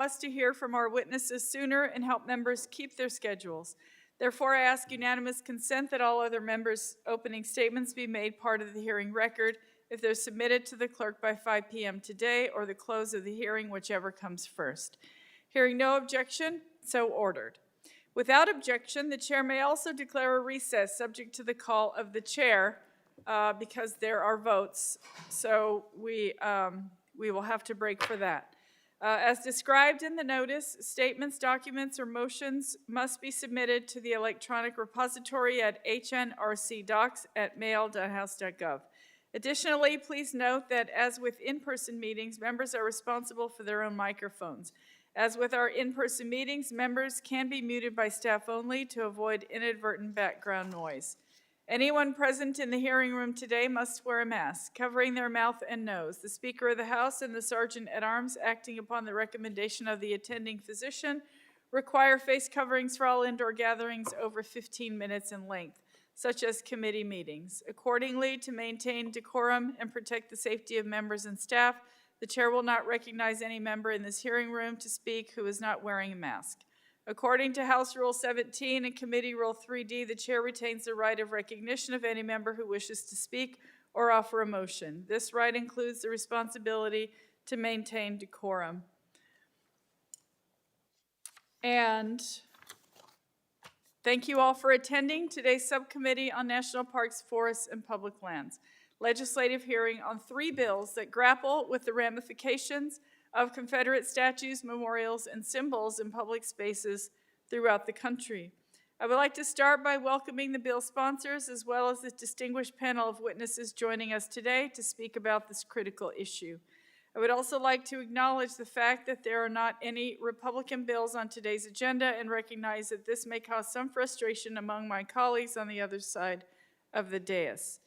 us to hear from our witnesses sooner and help members keep their schedules. Therefore, I ask unanimous consent that all other members' opening statements be made part of the hearing record if they're submitted to the clerk by 5 p.m. today or the close of the hearing, whichever comes first. Hearing no objection, so ordered. Without objection, the chair may also declare a recess subject to the call of the chair because there are votes, so we will have to break for that. As described in the notice, statements, documents, or motions must be submitted to the electronic repository at hnrcdocs@mail.house.gov. Additionally, please note that as with in-person meetings, members are responsible for their own microphones. As with our in-person meetings, members can be muted by staff only to avoid inadvertent background noise. Anyone present in the hearing room today must wear a mask, covering their mouth and nose. The Speaker of the House and the Sergeant-at-Arms, acting upon the recommendation of the attending physician, require face coverings for all indoor gatherings over 15 minutes in length, such as committee meetings. Accordingly, to maintain decorum and protect the safety of members and staff, the chair will not recognize any member in this hearing room to speak who is not wearing a mask. According to House Rule 17 and Committee Rule 3D, the chair retains the right of recognition of any member who wishes to speak or offer a motion. This right includes the responsibility to maintain decorum. And thank you all for attending today's Subcommittee on National Parks, Forests, and Public Lands legislative hearing on 3 bills that grapple with the ramifications of Confederate statues, memorials, and symbols in public spaces throughout the country. I would like to start by welcoming the bill sponsors as well as the distinguished panel of witnesses joining us today to speak about this critical issue. I would also like to acknowledge the fact that there are not any Republican bills on today's agenda and recognize that this may cause some frustration among my colleagues on the other side of the dais.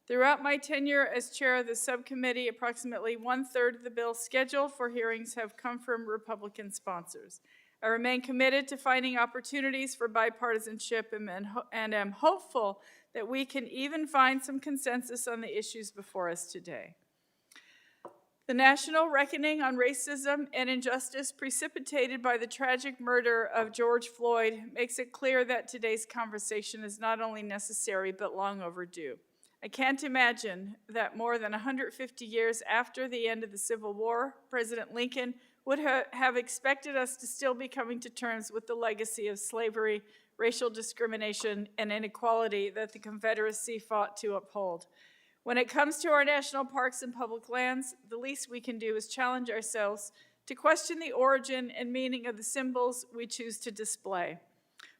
Throughout my tenure as chair of the subcommittee, approximately 1/3 of the bills scheduled for hearings have come from Republican sponsors. I remain committed to finding opportunities for bipartisanship and am hopeful that we can even find some consensus on the issues before us today. The national reckoning on racism and injustice precipitated by the tragic murder of George Floyd makes it clear that today's conversation is not only necessary but long overdue. I can't imagine that more than 150 years after the end of the Civil War, President Lincoln would have expected us to still be coming to terms with the legacy of slavery, racial discrimination, and inequality that the Confederacy fought to uphold. When it comes to our national parks and public lands, the least we can do is challenge ourselves to question the origin and meaning of the symbols we choose to display.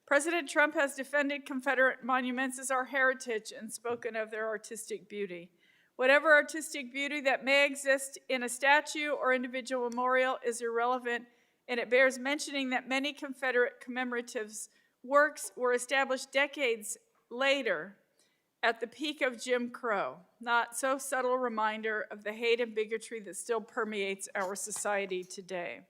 President Trump has defended Confederate monuments as our heritage and spoken of their artistic beauty. Whatever artistic beauty that may exist in a statue or individual memorial is irrelevant, and it bears mentioning that many Confederate commemorative works were established decades later at the peak of Jim Crow, not so subtle reminder of the hate and bigotry that still permeates our society today.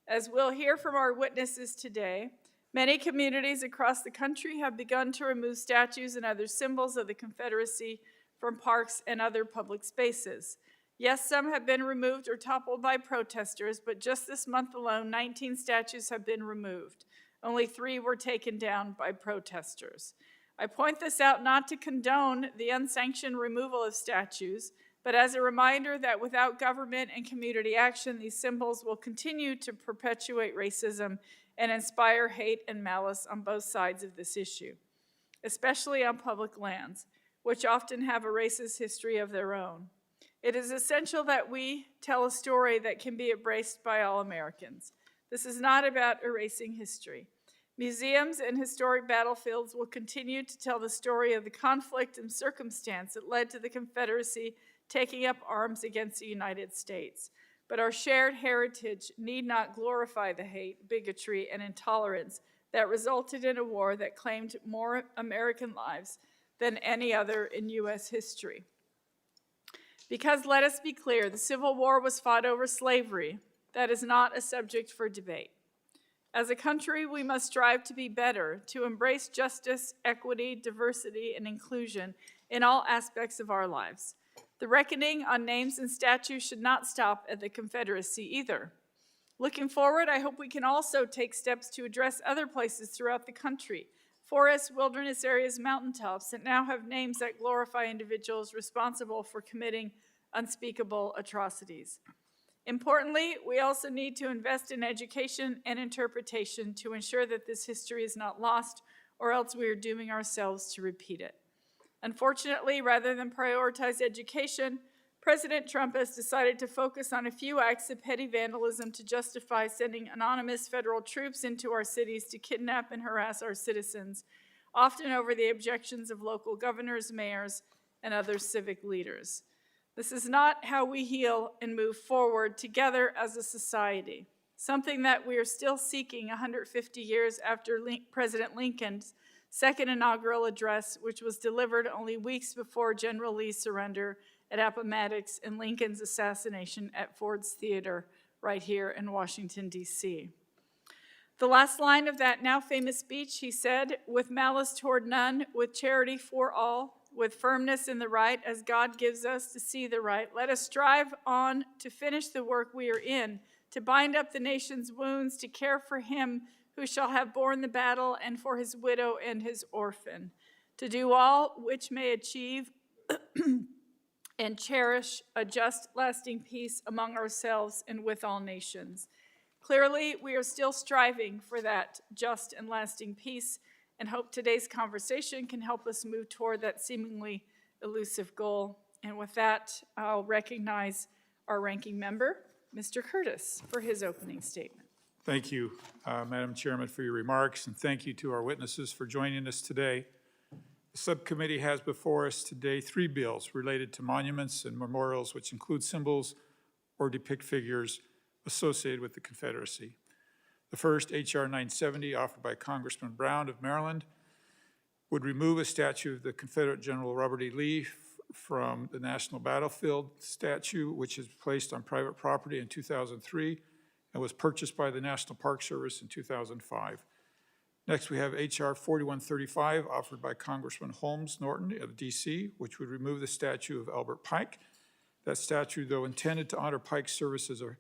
As we'll hear from our witnesses today, many communities across the country have begun to remove statues and other symbols of the Confederacy from parks and other public spaces. Yes, some have been removed or toppled by protesters, but just this month alone, 19 statues have been removed. Only 3 were taken down by protesters. I point this out not to condone the unsanctioned removal of statues, but as a reminder that without government and community action, these symbols will continue to perpetuate racism and inspire hate and malice on both sides of this issue, especially on public lands, which often have a racist history of their own. It is essential that we tell a story that can be embraced by all Americans. This is not about erasing history. Museums and historic battlefields will continue to tell the story of the conflict and circumstance that led to the Confederacy taking up arms against the United States. But our shared heritage need not glorify the hate, bigotry, and intolerance that resulted in a war that claimed more American lives than any other in U.S. history. Because let us be clear, the Civil War was fought over slavery. That is not a subject for debate. As a country, we must strive to be better, to embrace justice, equity, diversity, and inclusion in all aspects of our lives. The reckoning on names and statues should not stop at the Confederacy either. Looking forward, I hope we can also take steps to address other places throughout the country. Forests, wilderness areas, mountaintops that now have names that glorify individuals responsible for committing unspeakable atrocities. Importantly, we also need to invest in education and interpretation to ensure that this history is not lost, or else we are dooming ourselves to repeat it. Unfortunately, rather than prioritize education, President Trump has decided to focus on a few acts of petty vandalism to justify sending anonymous federal troops into our cities to kidnap and harass our citizens, often over the objections of local governors, mayors, and other civic leaders. This is not how we heal and move forward together as a society, something that we are still seeking 150 years after President Lincoln's second inaugural address, which was delivered only weeks before General Lee's surrender at Appomattox and Lincoln's assassination at Ford's Theater right here in Washington, D.C. The last line of that now famous speech, he said, "With malice toward none, with charity for all, with firmness in the right as God gives us to see the right, let us strive on to finish the work we are in, to bind up the nation's wounds, to care for him who shall have borne the battle and for his widow and his orphan, to do all which may achieve and cherish a just, lasting peace among ourselves and with all nations." Clearly, we are still striving for that just and lasting peace, and hope today's conversation can help us move toward that seemingly elusive goal. And with that, I'll recognize our ranking member, Mr. Curtis, for his opening statement. Thank you, Madam Chairman, for your remarks, and thank you to our witnesses for joining us today. The subcommittee has before us today 3 bills related to monuments and memorials, which include symbols or depict figures associated with the Confederacy. The first, H.R. 970, offered by Congressman Brown of Maryland, would remove a statue of the Confederate General Robert E. Lee from the National Battlefield statue, which is placed on private property in 2003 and was purchased by the National Park Service in 2005. Next, we have H.R. 4135, offered by Congressman Holmes Norton of D.C., which would remove the statue of Albert Pike. That statue, though intended to honor Pike's service as a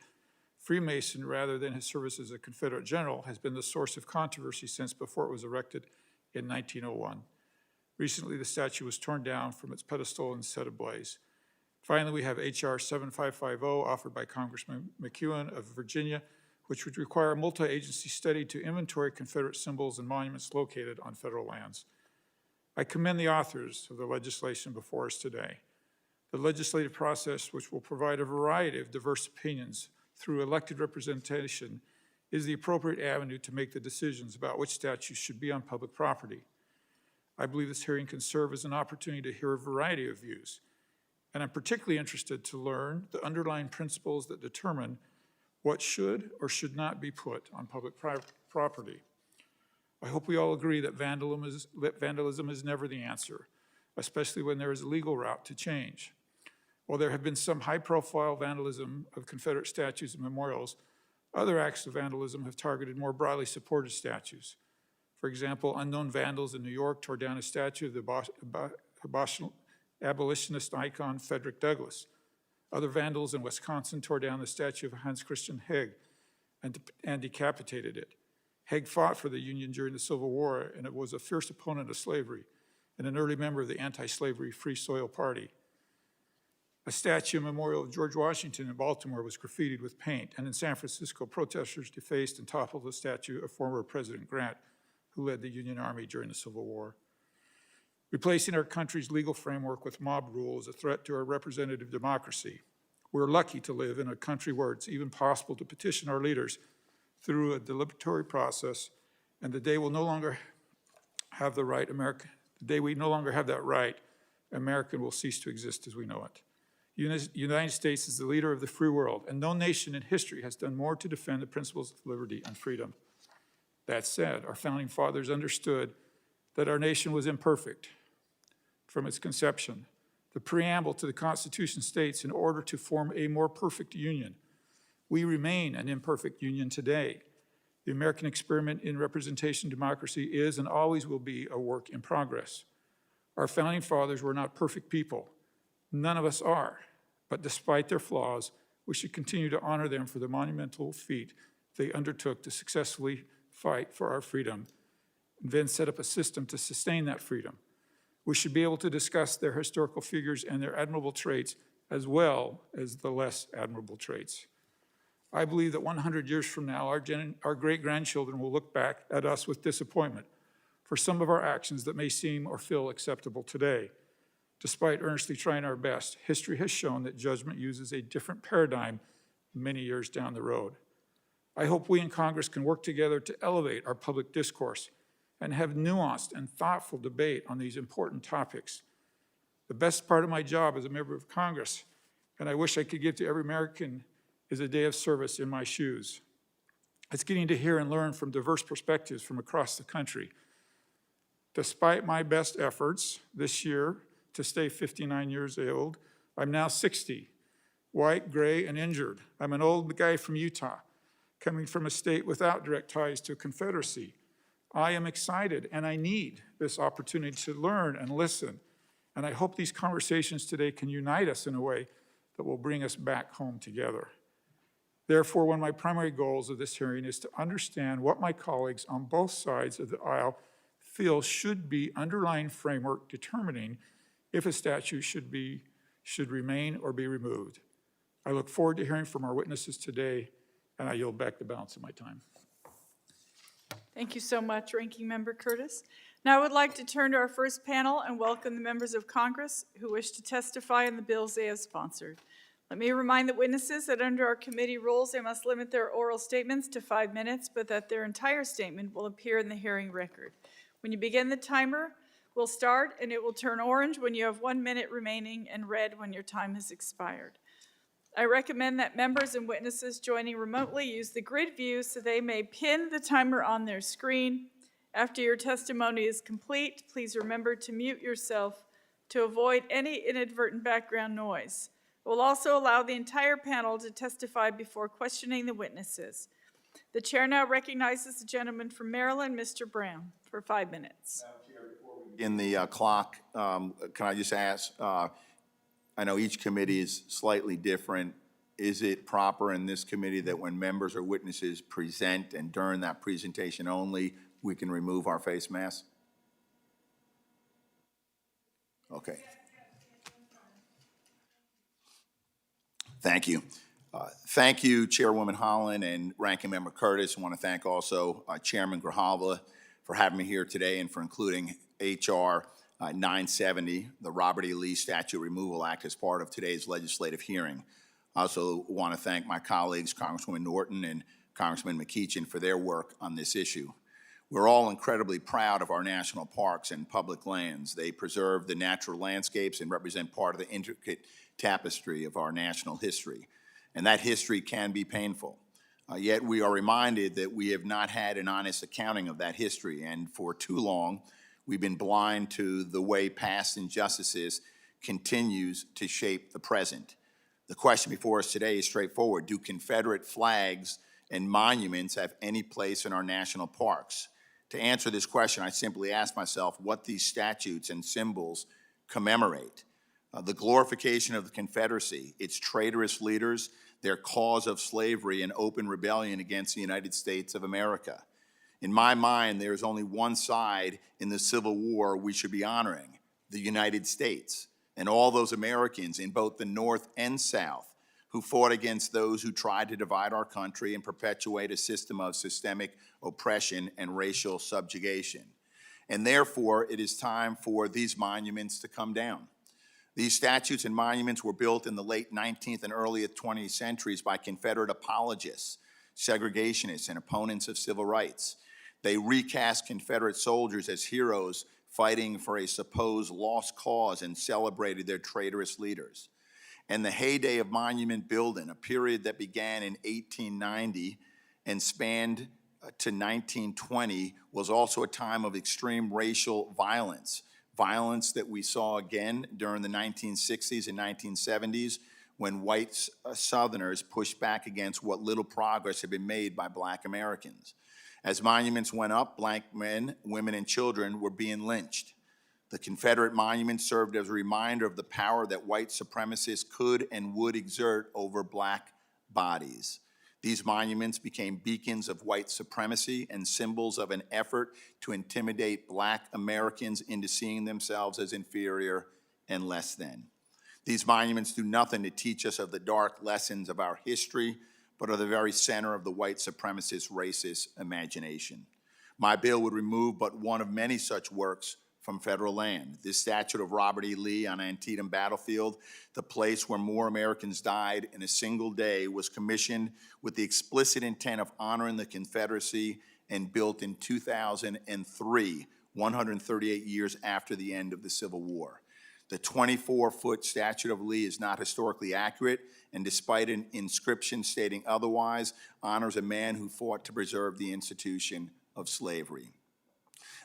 Freemason rather than his service as a Confederate general, has been the source of controversy since before it was erected in 1901. Recently, the statue was torn down from its pedestal and set ablaze. Finally, we have H.R. 7550, offered by Congressman McEwen of Virginia, which would require a multi-agency study to inventory Confederate symbols and monuments located on federal lands. I commend the authors of the legislation before us today. The legislative process, which will provide a variety of diverse opinions through elected representation, is the appropriate avenue to make the decisions about which statues should be on public property. I believe this hearing can serve as an opportunity to hear a variety of views, and I'm particularly interested to learn the underlying principles that determine what should or should not be put on public property. I hope we all agree that vandalism is never the answer, especially when there is a legal route to change. While there have been some high-profile vandalism of Confederate statues and memorials, other acts of vandalism have targeted more broadly supported statues. For example, unknown vandals in New York tore down a statue of the abolitionist icon Frederick Douglass. Other vandals in Wisconsin tore down the statue of Hans Christian Heg and decapitated it. Heg fought for the Union during the Civil War, and it was a fierce opponent of slavery and an early member of the anti-slavery Free Soil Party. A statue memorial of George Washington in Baltimore was graffitied with paint, and in San Francisco, protesters defaced and toppled the statue of former President Grant, who led the Union Army during the Civil War. Replacing our country's legal framework with mob rule is a threat to our representative democracy. We're lucky to live in a country where it's even possible to petition our leaders through a deliberatory process, and the day we'll no longer have the right, the day we no longer have that right, America will cease to exist as we know it. The United States is the leader of the free world, and no nation in history has done more to defend the principles of liberty and freedom. That said, our founding fathers understood that our nation was imperfect from its conception. The preamble to the Constitution states, in order to form a more perfect union. We remain an imperfect union today. The American experiment in representation democracy is and always will be a work in progress. Our founding fathers were not perfect people. None of us are. But despite their flaws, we should continue to honor them for the monumental feat they undertook to successfully fight for our freedom and then set up a system to sustain that freedom. We should be able to discuss their historical figures and their admirable traits as well as the less admirable traits. I believe that 100 years from now, our great-grandchildren will look back at us with disappointment for some of our actions that may seem or feel acceptable today. Despite earnestly trying our best, history has shown that judgment uses a different paradigm many years down the road. I hope we in Congress can work together to elevate our public discourse and have nuanced and thoughtful debate on these important topics. The best part of my job as a member of Congress, and I wish I could give to every American, is a day of service in my shoes. It's getting to hear and learn from diverse perspectives from across the country. Despite my best efforts this year to stay 59 years old, I'm now 60, white, gray, and injured. I'm an old guy from Utah, coming from a state without direct ties to a confederacy. I am excited, and I need this opportunity to learn and listen, and I hope these conversations today can unite us in a way that will bring us back home together. Therefore, one of my primary goals of this hearing is to understand what my colleagues on both sides of the aisle feel should be underlying framework determining if a statute should remain or be removed. I look forward to hearing from our witnesses today, and I yield back the balance of my time. Thank you so much, Ranking Member Curtis. Now I would like to turn to our first panel and welcome the members of Congress who wish to testify on the bills they have sponsored. Let me remind the witnesses that under our committee rules, they must limit their oral statements to 5 minutes, but that their entire statement will appear in the hearing record. When you begin, the timer will start and it will turn orange when you have 1 minute remaining and red when your time has expired. I recommend that members and witnesses joining remotely use the grid view so they may pin the timer on their screen. After your testimony is complete, please remember to mute yourself to avoid any inadvertent background noise. It will also allow the entire panel to testify before questioning the witnesses. The chair now recognizes the gentleman from Maryland, Mr. Brown, for 5 minutes. In the clock, can I just ask, I know each committee is slightly different. Is it proper in this committee that when members or witnesses present and during that presentation only, we can remove our face masks? Okay. Thank you. Thank you, Chairwoman Haaland and Ranking Member Curtis. I want to thank also Chairman Grijalva for having me here today and for including H.R. 970, the Robert E. Lee Statute Removal Act, as part of today's legislative hearing. I also want to thank my colleagues, Congresswoman Norton and Congressman McEachin, for their work on this issue. We're all incredibly proud of our national parks and public lands. They preserve the natural landscapes and represent part of the intricate tapestry of our national history. And that history can be painful. Yet we are reminded that we have not had an honest accounting of that history, and for too long, we've been blind to the way past injustices continues to shape the present. The question before us today is straightforward. Do Confederate flags and monuments have any place in our national parks? To answer this question, I simply ask myself what these statutes and symbols commemorate. The glorification of the Confederacy, its traitorous leaders, their cause of slavery and open rebellion against the United States of America. In my mind, there is only one side in the Civil War we should be honoring, the United States, and all those Americans in both the North and South who fought against those who tried to divide our country and perpetuate a system of systemic oppression and racial subjugation. And therefore, it is time for these monuments to come down. These statutes and monuments were built in the late 19th and early 20th centuries by Confederate apologists, segregationists, and opponents of civil rights. They recast Confederate soldiers as heroes fighting for a supposed lost cause and celebrated their traitorous leaders. And the heyday of monument building, a period that began in 1890 and spanned to 1920, was also a time of extreme racial violence. Violence that we saw again during the 1960s and 1970s when white Southerners pushed back against what little progress had been made by Black Americans. As monuments went up, Black men, women, and children were being lynched. The Confederate monuments served as a reminder of the power that white supremacists could and would exert over Black bodies. These monuments became beacons of white supremacy and symbols of an effort to intimidate Black Americans into seeing themselves as inferior and less than. These monuments do nothing to teach us of the dark lessons of our history, but are the very center of the white supremacist racist imagination. My bill would remove but one of many such works from federal land. This statue of Robert E. Lee on Antietam battlefield, the place where more Americans died in a single day, was commissioned with the explicit intent of honoring the Confederacy and built in 2003, 138 years after the end of the Civil War. The 24-foot statue of Lee is not historically accurate, and despite an inscription stating otherwise, honors a man who fought to preserve the institution of slavery.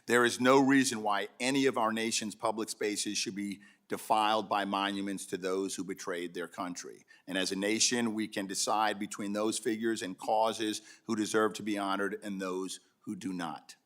There is no reason why any of our nation's public spaces should be defiled by monuments to those who betrayed their country. And as a nation, we can decide between those figures and causes who deserve to be honored and those who do not.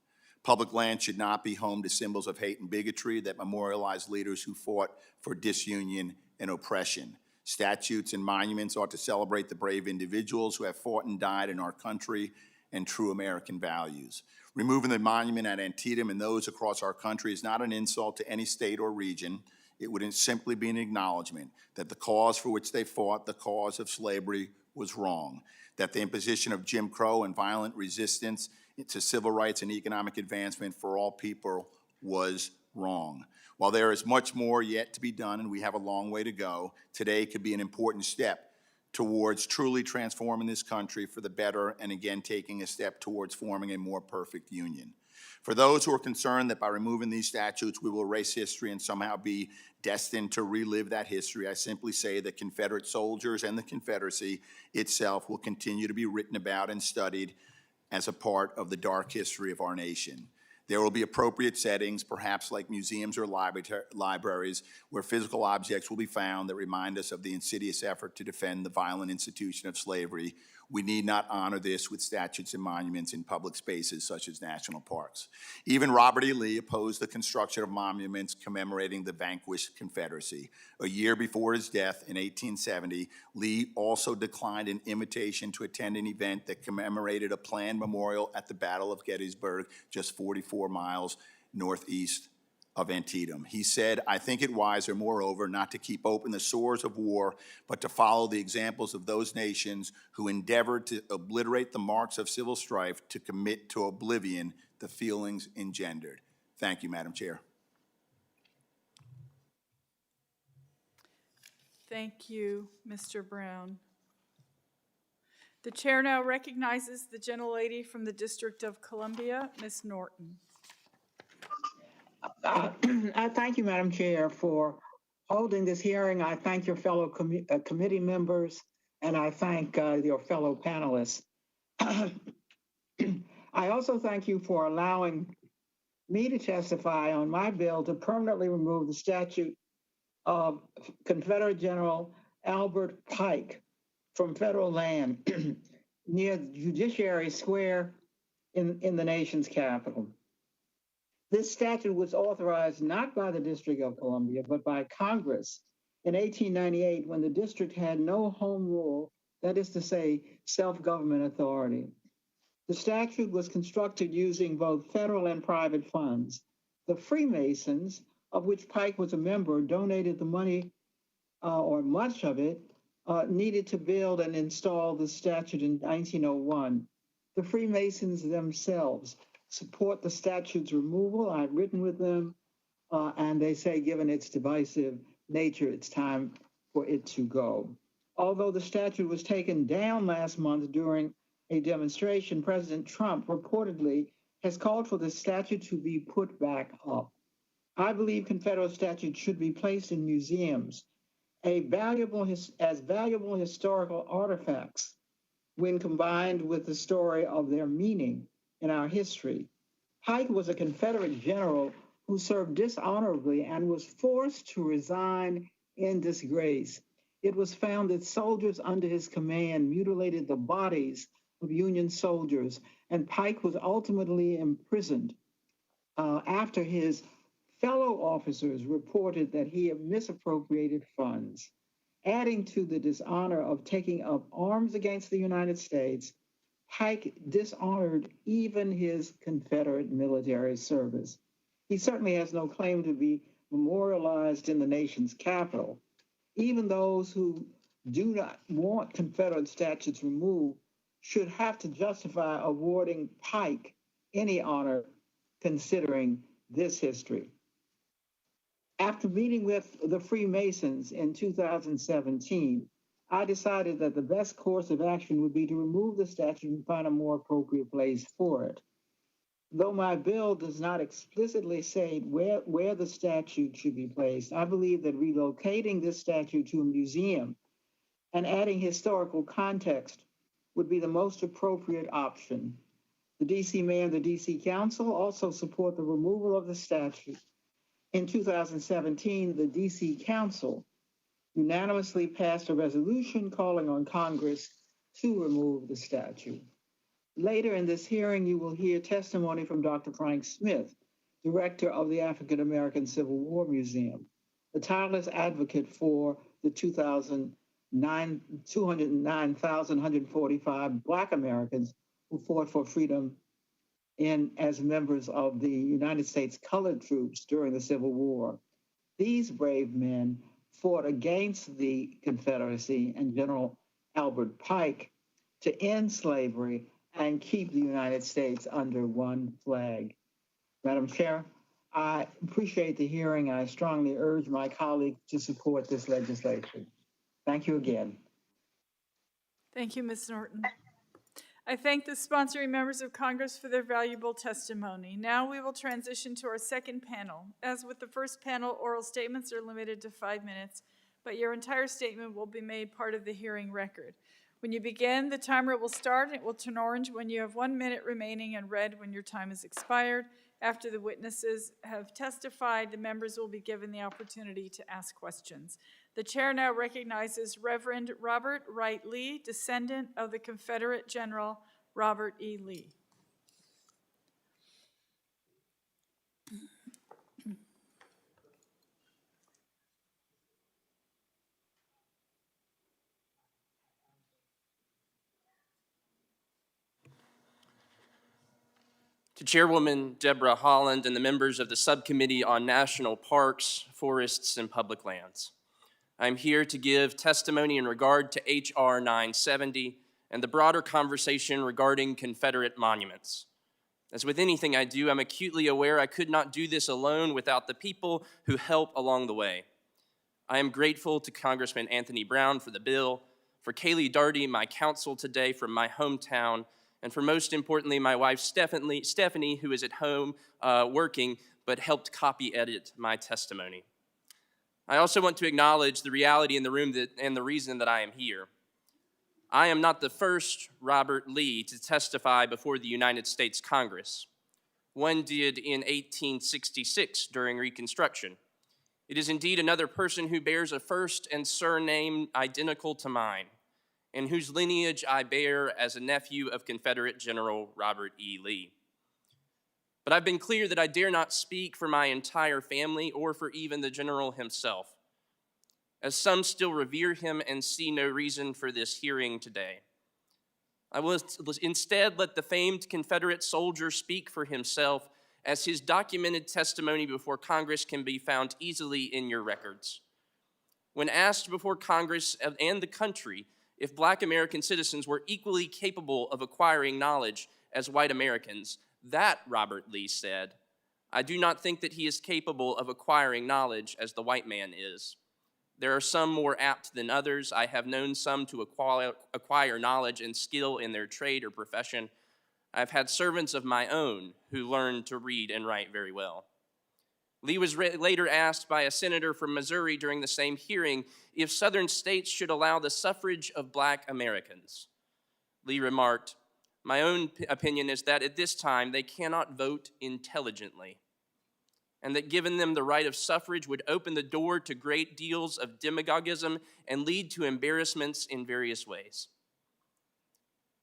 Public land should not be home to symbols of hate and bigotry that memorialize leaders who fought for disunion and oppression. Statutes and monuments ought to celebrate the brave individuals who have fought and died in our country and true American values. Removing the monument at Antietam and those across our country is not an insult to any state or region. It would simply be an acknowledgement that the cause for which they fought, the cause of slavery, was wrong, that the imposition of Jim Crow and violent resistance to civil rights and economic advancement for all people was wrong. While there is much more yet to be done and we have a long way to go, today could be an important step towards truly transforming this country for the better and again taking a step towards forming a more perfect union. For those who are concerned that by removing these statutes we will erase history and somehow be destined to relive that history, I simply say that Confederate soldiers and the Confederacy itself will continue to be written about and studied as a part of the dark history of our nation. There will be appropriate settings, perhaps like museums or libraries, where physical objects will be found that remind us of the insidious effort to defend the violent institution of slavery. We need not honor this with statutes and monuments in public spaces such as national parks. Even Robert E. Lee opposed the construction of monuments commemorating the vanquished Confederacy. A year before his death in 1870, Lee also declined an invitation to attend an event that commemorated a planned memorial at the Battle of Gettysburg, just 44 miles northeast of Antietam. He said, "I think it wiser, moreover, not to keep open the sores of war, but to follow the examples of those nations who endeavored to obliterate the marks of civil strife, to commit to oblivion the feelings engendered." Thank you, Madam Chair. Thank you, Mr. Brown. The chair now recognizes the gentlelady from the District of Columbia, Ms. Norton. I thank you, Madam Chair, for holding this hearing. I thank your fellow committee members, and I thank your fellow panelists. I also thank you for allowing me to testify on my bill to permanently remove the statue of Confederate General Albert Pike from federal land near Judiciary Square in the nation's capital. This statute was authorized not by the District of Columbia, but by Congress in 1898 when the district had no home rule, that is to say, self-government authority. The statute was constructed using both federal and private funds. The Freemasons, of which Pike was a member, donated the money, or much of it, needed to build and install the statute in 1901. The Freemasons themselves support the statute's removal. I've written with them, and they say, given its divisive nature, it's time for it to go. Although the statute was taken down last month during a demonstration, President Trump reportedly has called for the statute to be put back up. I believe Confederate statutes should be placed in museums as valuable historical artifacts when combined with the story of their meaning in our history. Pike was a Confederate general who served dishonorably and was forced to resign in disgrace. It was found that soldiers under his command mutilated the bodies of Union soldiers, and Pike was ultimately imprisoned after his fellow officers reported that he had misappropriated funds. Adding to the dishonor of taking up arms against the United States, Pike dishonored even his Confederate military service. He certainly has no claim to be memorialized in the nation's capital. Even those who do not want Confederate statues removed should have to justify awarding Pike any honor considering this history. After meeting with the Freemasons in 2017, I decided that the best course of action would be to remove the statue and find a more appropriate place for it. Though my bill does not explicitly say where the statue should be placed, I believe that relocating this statue to a museum and adding historical context would be the most appropriate option. The DC Mayor and the DC Council also support the removal of the statue. In 2017, the DC Council unanimously passed a resolution calling on Congress to remove the statue. Later in this hearing, you will hear testimony from Dr. Frank Smith, director of the African American Civil War Museum, the tireless advocate for the 209,145 Black Americans who fought for freedom as members of the United States colored troops during the Civil War. These brave men fought against the Confederacy and General Albert Pike to end slavery and keep the United States under one flag. Madam Chair, I appreciate the hearing. I strongly urge my colleagues to support this legislation. Thank you again. Thank you, Ms. Norton. I thank the sponsoring members of Congress for their valuable testimony. Now we will transition to our second panel. As with the first panel, oral statements are limited to 5 minutes, but your entire statement will be made part of the hearing record. When you begin, the timer will start and it will turn orange when you have 1 minute remaining and red when your time has expired. After the witnesses have testified, the members will be given the opportunity to ask questions. The chair now recognizes Reverend Robert Wright Lee, descendant of the Confederate General Robert E. Lee. To Chairwoman Deborah Haaland and the members of the Subcommittee on National Parks, Forests, and Public Lands. I'm here to give testimony in regard to H.R. 970 and the broader conversation regarding Confederate monuments. As with anything I do, I'm acutely aware I could not do this alone without the people who help along the way. I am grateful to Congressman Anthony Brown for the bill, for Kaylee Darty, my counsel today from my hometown, and for most importantly, my wife Stephanie, who is at home working, but helped copy edit my testimony. I also want to acknowledge the reality in the room and the reason that I am here. I am not the first Robert Lee to testify before the United States Congress. One did in 1866 during Reconstruction. It is indeed another person who bears a first and surname identical to mine, and whose lineage I bear as a nephew of Confederate General Robert E. Lee. But I've been clear that I dare not speak for my entire family or for even the general himself, as some still revere him and see no reason for this hearing today. I will instead let the famed Confederate soldier speak for himself, as his documented testimony before Congress can be found easily in your records. When asked before Congress and the country if Black American citizens were equally capable of acquiring knowledge as white Americans, that, Robert Lee said, I do not think that he is capable of acquiring knowledge as the white man is. There are some more apt than others. I have known some to acquire knowledge and skill in their trade or profession. I've had servants of my own who learned to read and write very well. Lee was later asked by a senator from Missouri during the same hearing if southern states should allow the suffrage of Black Americans. Lee remarked, my own opinion is that at this time they cannot vote intelligently, and that giving them the right of suffrage would open the door to great deals of demagogism and lead to embarrassments in various ways.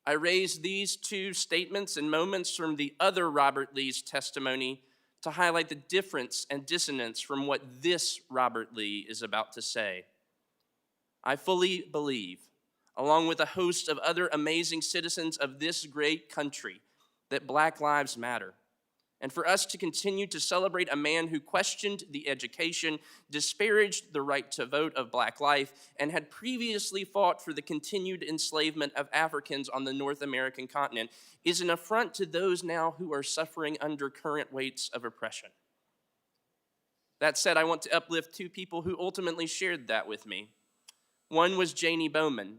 I raise these two statements and moments from the other Robert Lee's testimony to highlight the difference and dissonance from what this Robert Lee is about to say. I fully believe, along with a host of other amazing citizens of this great country, that Black lives matter. And for us to continue to celebrate a man who questioned the education, disparaged the right to vote of Black life, and had previously fought for the continued enslavement of Africans on the North American continent is an affront to those now who are suffering under current weights of oppression. That said, I want to uplift two people who ultimately shared that with me. One was Janie Bowman,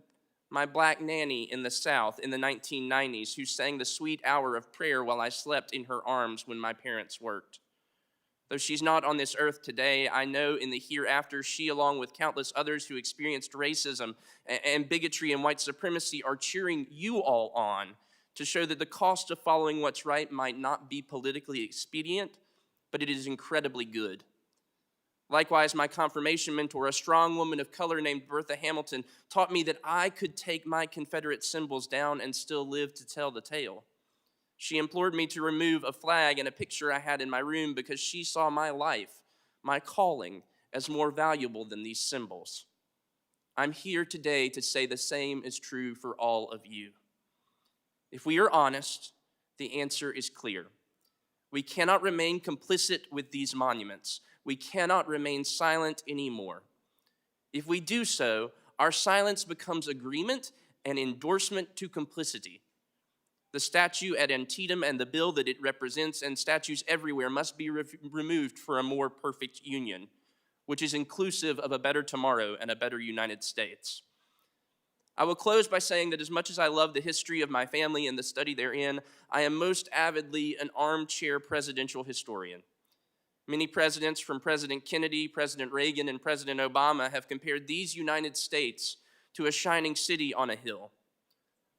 my Black nanny in the South in the 1990s, who sang the sweet hour of prayer while I slept in her arms when my parents worked. Though she's not on this earth today, I know in the hereafter she, along with countless others who experienced racism and bigotry and white supremacy, are cheering you all on to show that the cost of following what's right might not be politically expedient, but it is incredibly good. Likewise, my confirmation mentor, a strong woman of color named Bertha Hamilton, taught me that I could take my Confederate symbols down and still live to tell the tale. She implored me to remove a flag and a picture I had in my room because she saw my life, my calling, as more valuable than these symbols. I'm here today to say the same is true for all of you. If we are honest, the answer is clear. We cannot remain complicit with these monuments. We cannot remain silent anymore. If we do so, our silence becomes agreement and endorsement to complicity. The statue at Antietam and the bill that it represents and statues everywhere must be removed for a more perfect union, which is inclusive of a better tomorrow and a better United States. I will close by saying that as much as I love the history of my family and the study therein, I am most avidly an armchair presidential historian. Many presidents, from President Kennedy, President Reagan, and President Obama, have compared these United States to a shining city on a hill.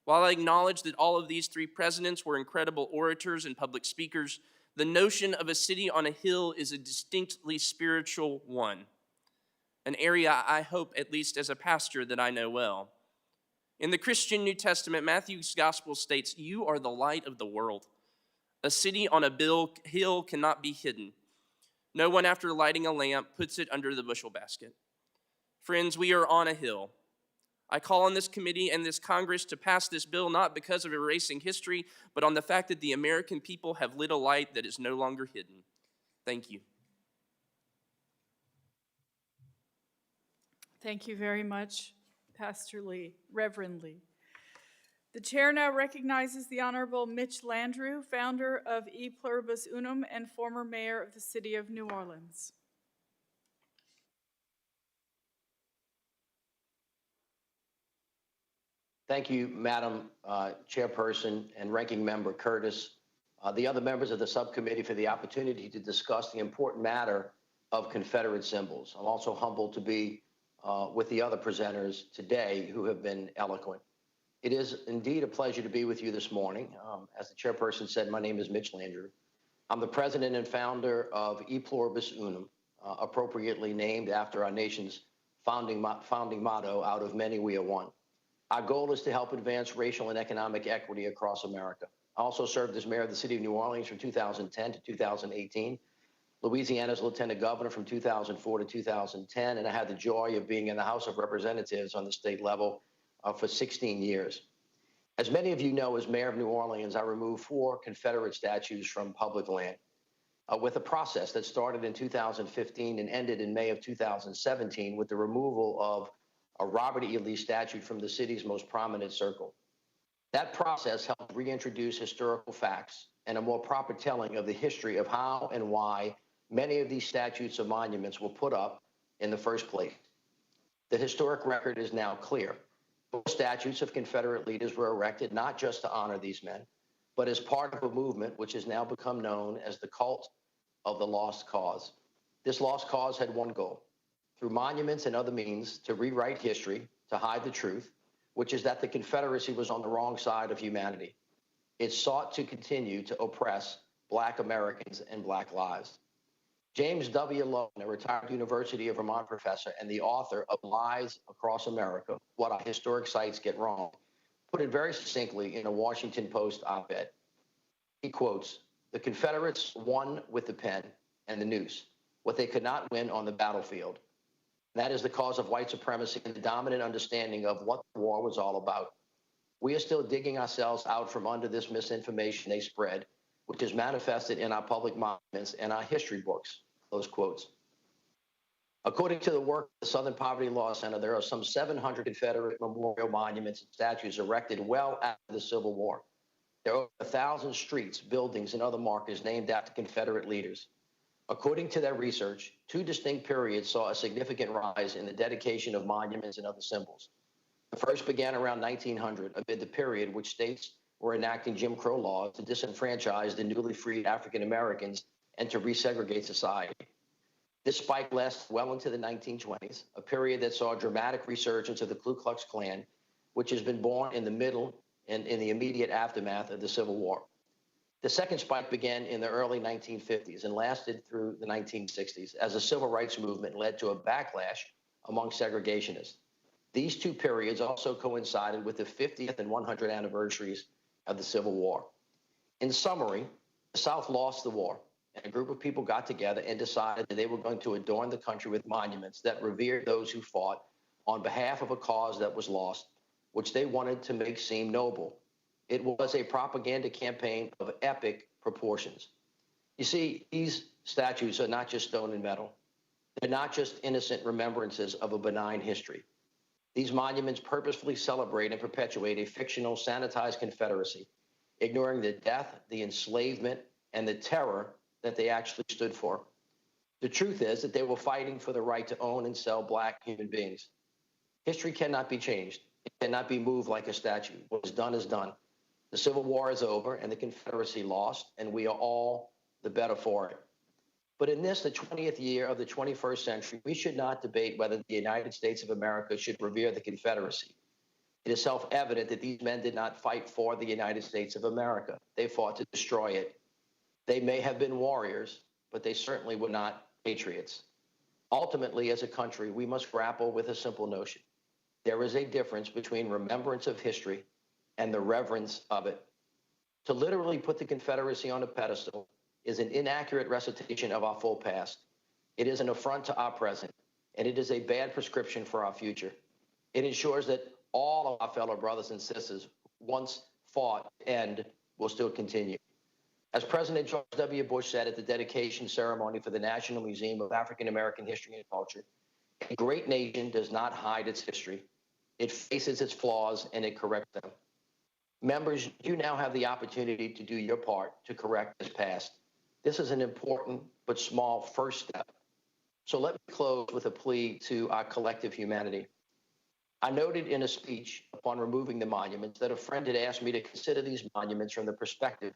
While I acknowledge that all of these three presidents were incredible orators and public speakers, the notion of a city on a hill is a distinctly spiritual one, an area I hope, at least as a pastor, that I know well. In the Christian New Testament, Matthew's gospel states, "You are the light of the world. A city on a hill cannot be hidden. No one, after lighting a lamp, puts it under the bushel basket." Friends, we are on a hill. I call on this committee and this Congress to pass this bill not because of erasing history, but on the fact that the American people have lit a light that is no longer hidden. Thank you. Thank you very much, Pastor Lee, Reverend Lee. The chair now recognizes the Honorable Mitch Landrieu, founder of E Pluribus Unum and former mayor of the city of New Orleans. Thank you, Madam Chairperson and Ranking Member Curtis, the other members of the subcommittee for the opportunity to discuss the important matter of Confederate symbols. I'm also humbled to be with the other presenters today who have been eloquent. It is indeed a pleasure to be with you this morning. As the chairperson said, my name is Mitch Landrieu. I'm the president and founder of E Pluribus Unum, appropriately named after our nation's founding motto, "Out of many we are one." Our goal is to help advance racial and economic equity across America. I also served as mayor of the city of New Orleans from 2010 to 2018, Louisiana's lieutenant governor from 2004 to 2010, and I had the joy of being in the House of Representatives on the state level for 16 years. As many of you know, as mayor of New Orleans, I removed 4 Confederate statues from public land with a process that started in 2015 and ended in May of 2017 with the removal of a Robert E. Lee statue from the city's most prominent circle. That process helped reintroduce historical facts and a more proper telling of the history of how and why many of these statues or monuments were put up in the first place. The historic record is now clear. Both statues of Confederate leaders were erected not just to honor these men, but as part of a movement which has now become known as the cult of the lost cause. This lost cause had one goal: through monuments and other means, to rewrite history, to hide the truth, which is that the Confederacy was on the wrong side of humanity. It sought to continue to oppress Black Americans and Black lives. James W. Lowen, a retired University of Vermont professor and the author of Lies Across America, What Our Historic Sites Get Wrong, put it very succinctly in a Washington Post op-ed. He quotes, "The Confederates won with the pen and the noose what they could not win on the battlefield: That is the cause of white supremacy and the dominant understanding of what the war was all about. We are still digging ourselves out from under this misinformation they spread, which is manifested in our public monuments and our history books, close quotes. According to the work of the Southern Poverty Law Center, there are some 700 Confederate memorial monuments and statues erected well after the Civil War. There are over 1,000 streets, buildings, and other markers named after Confederate leaders. According to their research, 2 distinct periods saw a significant rise in the dedication of monuments and other symbols. The first began around 1900, amid the period which states were enacting Jim Crow laws to disenfranchise the newly freed African Americans and to resegregate society. This spike lasted well into the 1920s, a period that saw a dramatic resurgence of the Ku Klux Klan, which has been born in the middle and in the immediate aftermath of the Civil War. The second spike began in the early 1950s and lasted through the 1960s as the civil rights movement led to a backlash among segregationists. These 2 periods also coincided with the 50th and 100th anniversaries of the Civil War. In summary, the South lost the war, and a group of people got together and decided that they were going to adorn the country with monuments that revered those who fought on behalf of a cause that was lost, which they wanted to make seem noble. It was a propaganda campaign of epic proportions. You see, these statues are not just stone and metal. They're not just innocent remembrances of a benign history. These monuments purposefully celebrate and perpetuate a fictional, sanitized Confederacy, ignoring the death, the enslavement, and the terror that they actually stood for. The truth is that they were fighting for the right to own and sell Black human beings. History cannot be changed. It cannot be moved like a statue. What is done is done. The Civil War is over, and the Confederacy lost, and we are all the better for it. But in this, the 20th year of the 21st century, we should not debate whether the United States of America should revere the Confederacy. It is self-evident that these men did not fight for the United States of America. They fought to destroy it. They may have been warriors, but they certainly were not patriots. Ultimately, as a country, we must grapple with a simple notion. There is a difference between remembrance of history and the reverence of it. To literally put the Confederacy on a pedestal is an inaccurate recitation of our full past. It is an affront to our present, and it is a bad prescription for our future. It ensures that all of our fellow brothers and sisters, once fought and will still continue. As President George W. Bush said at the dedication ceremony for the National Museum of African American History and Culture, a great nation does not hide its history. It faces its flaws and it corrects them. Members, you now have the opportunity to do your part to correct this past. This is an important but small first step. So let me close with a plea to our collective humanity. I noted in a speech upon removing the monuments that a friend had asked me to consider these monuments from the perspective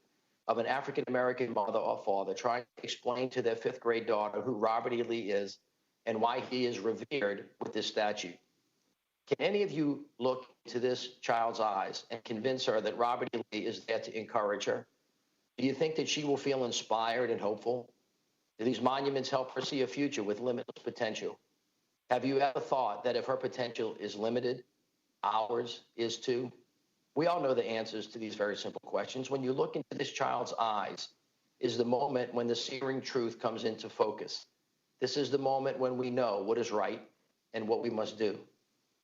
of an African-American mother or father trying to explain to their 5th grade daughter who Robert E. Lee is and why he is revered with this statue. Can any of you look into this child's eyes and convince her that Robert E. Lee is there to encourage her? Do you think that she will feel inspired and hopeful? Do these monuments help her see a future with limitless potential? Have you ever thought that if her potential is limited, ours is too? We all know the answers to these very simple questions. When you look into this child's eyes is the moment when the searing truth comes into focus. This is the moment when we know what is right and what we must do.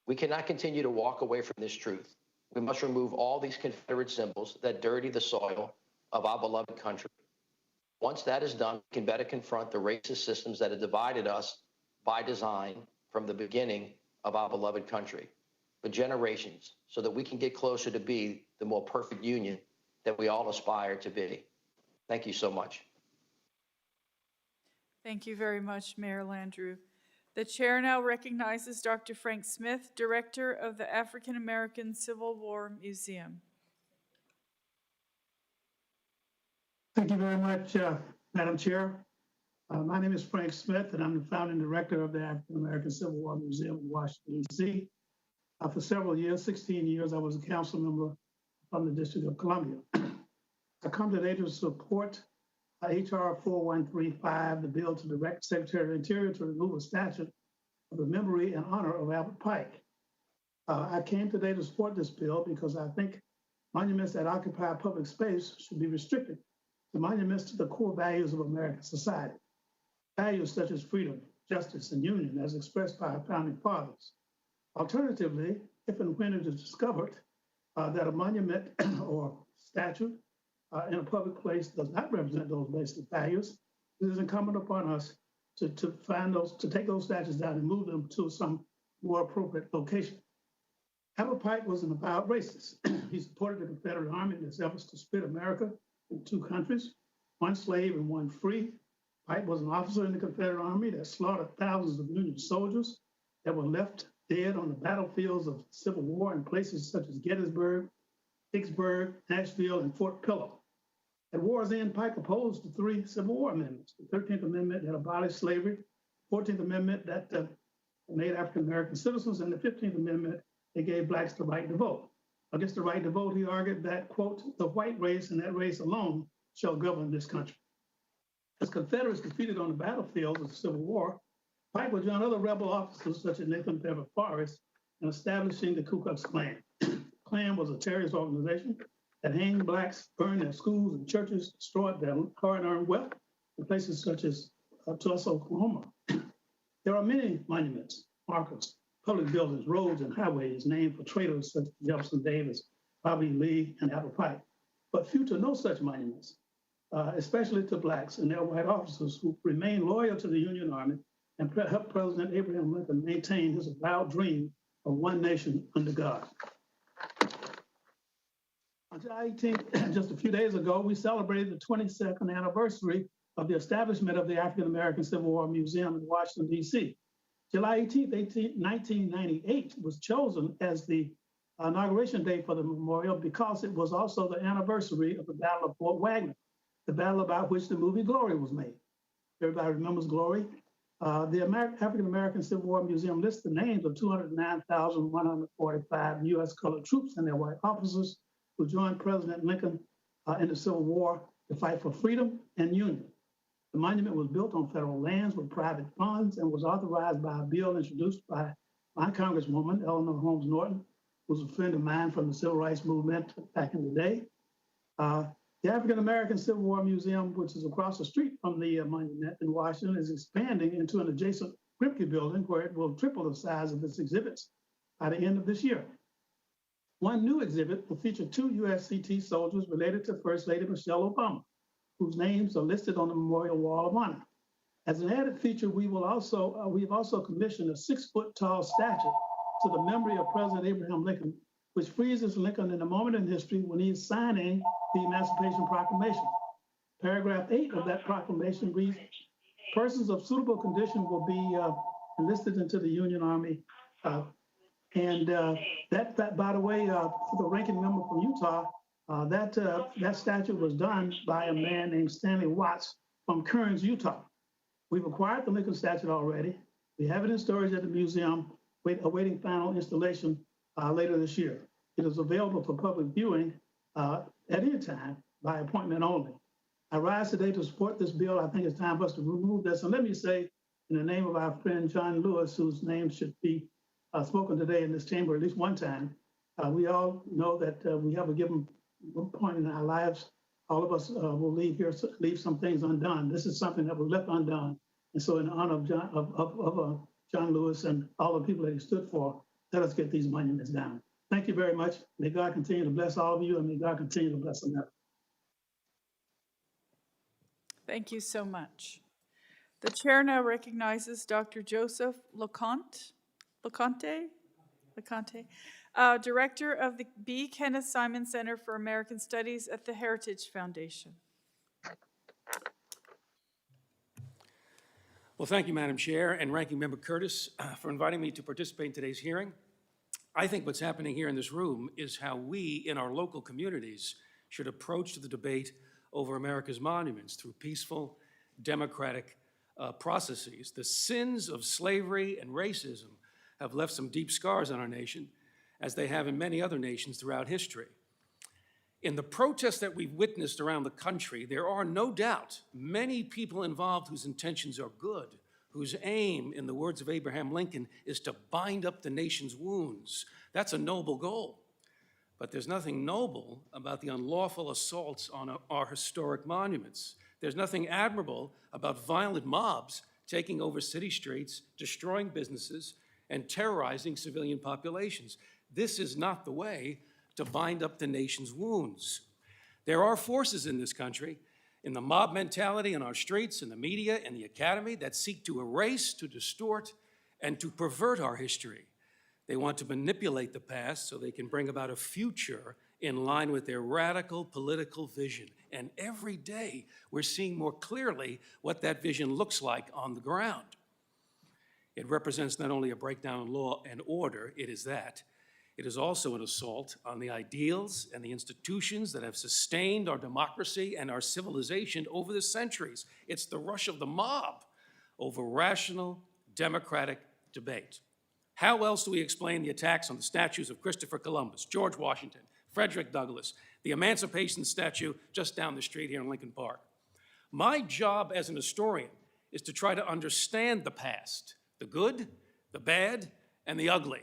We cannot continue to walk away from this truth. We must remove all these Confederate symbols that dirty the soil of our beloved country. Once that is done, we can better confront the racist systems that have divided us by design from the beginning of our beloved country for generations, so that we can get closer to be the more perfect union that we all aspire to be. Thank you so much. Thank you very much, Mayor Landrieu. The chair now recognizes Dr. Frank Smith, Director of the African American Civil War Museum. Thank you very much, Madam Chair. My name is Frank Smith, and I'm the founding director of the African American Civil War Museum in Washington, D.C. For several years, 16 years, I was a council member from the District of Columbia. I come today to support H.R. 4135, the bill to direct the Secretary of the Interior to remove a statue of the memory and honor of Albert Pike. I came today to support this bill because I think monuments that occupy public space should be restricted to monuments to the core values of American society. Values such as freedom, justice, and union as expressed by our founding fathers. Alternatively, if and when it is discovered that a monument or statue in a public place does not represent those basic values, it is incumbent upon us to take those statues down and move them to some more appropriate location. Albert Pike was an avowed racist. He supported the Confederate Army in its efforts to split America into two countries, one slave and one free. Pike was an officer in the Confederate Army that slaughtered thousands of Union soldiers that were left dead on the battlefields of the Civil War in places such as Gettysburg, Vicksburg, Nashville, and Fort Pillow. At war's end, Pike opposed the three Civil War amendments: the 13th Amendment that abolished slavery, the 14th Amendment that made African American citizens, and the 15th Amendment that gave blacks the right to vote. Against the right to vote, he argued that, quote, the white race and that race alone shall govern this country. As Confederates defeated on the battlefields of the Civil War, Pike would join other rebel officers such as Nathan Bedford Forrest in establishing the Ku Klux Klan. The Klan was a terrorist organization that hanged blacks, burned their schools and churches, destroyed their hard-earned wealth in places such as Tulsa, Oklahoma. There are many monuments, markers, public buildings, roads, and highways named for traitors such as Jefferson Davis, Bobby Lee, and Albert Pike, but few to no such monuments, especially to blacks and their white officers who remained loyal to the Union Army and helped President Abraham Lincoln maintain his avowed dream of one nation under God. On July 18th, just a few days ago, we celebrated the 22nd anniversary of the establishment of the African American Civil War Museum in Washington, D.C. July 18th, 1998 was chosen as the inauguration date for the memorial because it was also the anniversary of the Battle of Fort Wagner, the battle about which the movie Glory was made. Everybody remembers Glory? The African American Civil War Museum lists the names of 209,145 U.S. colored troops and their white officers who joined President Lincoln in the Civil War to fight for freedom and union. The monument was built on federal lands with private funds and was authorized by a bill introduced by my Congresswoman, Eleanor Holmes Norton, who's a friend of mine from the Civil Rights Movement back in the day. The African American Civil War Museum, which is across the street from the monument in Washington, is expanding into an adjacent Grimke building where it will triple the size of its exhibits by the end of this year. One new exhibit will feature two USCT soldiers related to First Lady Michelle Obama, whose names are listed on the Memorial Wall of Honor. As an added feature, we've also commissioned a 6-foot-tall statue to the memory of President Abraham Lincoln, which freezes Lincoln in a moment in history when he is signing the Emancipation Proclamation. Paragraph 8 of that proclamation reads, persons of suitable condition will be enlisted into the Union Army. That, by the way, for the ranking member from Utah, that statue was done by a man named Stanley Watts from Kearns, Utah. We've acquired the Lincoln statue already. We have it in storage at the museum, awaiting final installation later this year. It is available for public viewing at any time by appointment only. I rise today to support this bill. I think it's time for us to remove this. And let me say, in the name of our friend John Lewis, whose name should be spoken today in this chamber at least one time, we all know that we have a given point in our lives. All of us will leave some things undone. This is something that was left undone. And so in honor of John Lewis and all the people that he stood for, let us get these monuments down. Thank you very much. May God continue to bless all of you, and may God continue to bless America. Thank you so much. The chair now recognizes Dr. Joseph Lacante, Director of the B. Kenneth Simon Center for American Studies at the Heritage Foundation. Well, thank you, Madam Chair and Ranking Member Curtis, for inviting me to participate in today's hearing. I think what's happening here in this room is how we in our local communities should approach the debate over America's monuments through peaceful, democratic processes. The sins of slavery and racism have left some deep scars on our nation, as they have in many other nations throughout history. In the protests that we've witnessed around the country, there are no doubt many people involved whose intentions are good, whose aim, in the words of Abraham Lincoln, is to bind up the nation's wounds. That's a noble goal. But there's nothing noble about the unlawful assaults on our historic monuments. There's nothing admirable about violent mobs taking over city streets, destroying businesses, and terrorizing civilian populations. This is not the way to bind up the nation's wounds. There are forces in this country, in the mob mentality in our streets, in the media, in the academy, that seek to erase, to distort, and to pervert our history. They want to manipulate the past so they can bring about a future in line with their radical political vision. And every day, we're seeing more clearly what that vision looks like on the ground. It represents not only a breakdown in law and order, it is that. It is also an assault on the ideals and the institutions that have sustained our democracy and our civilization over the centuries. It's the rush of the mob over rational, democratic debate. How else do we explain the attacks on the statues of Christopher Columbus, George Washington, Frederick Douglass, the Emancipation statue just down the street here in Lincoln Park? My job as an historian is to try to understand the past, the good, the bad, and the ugly.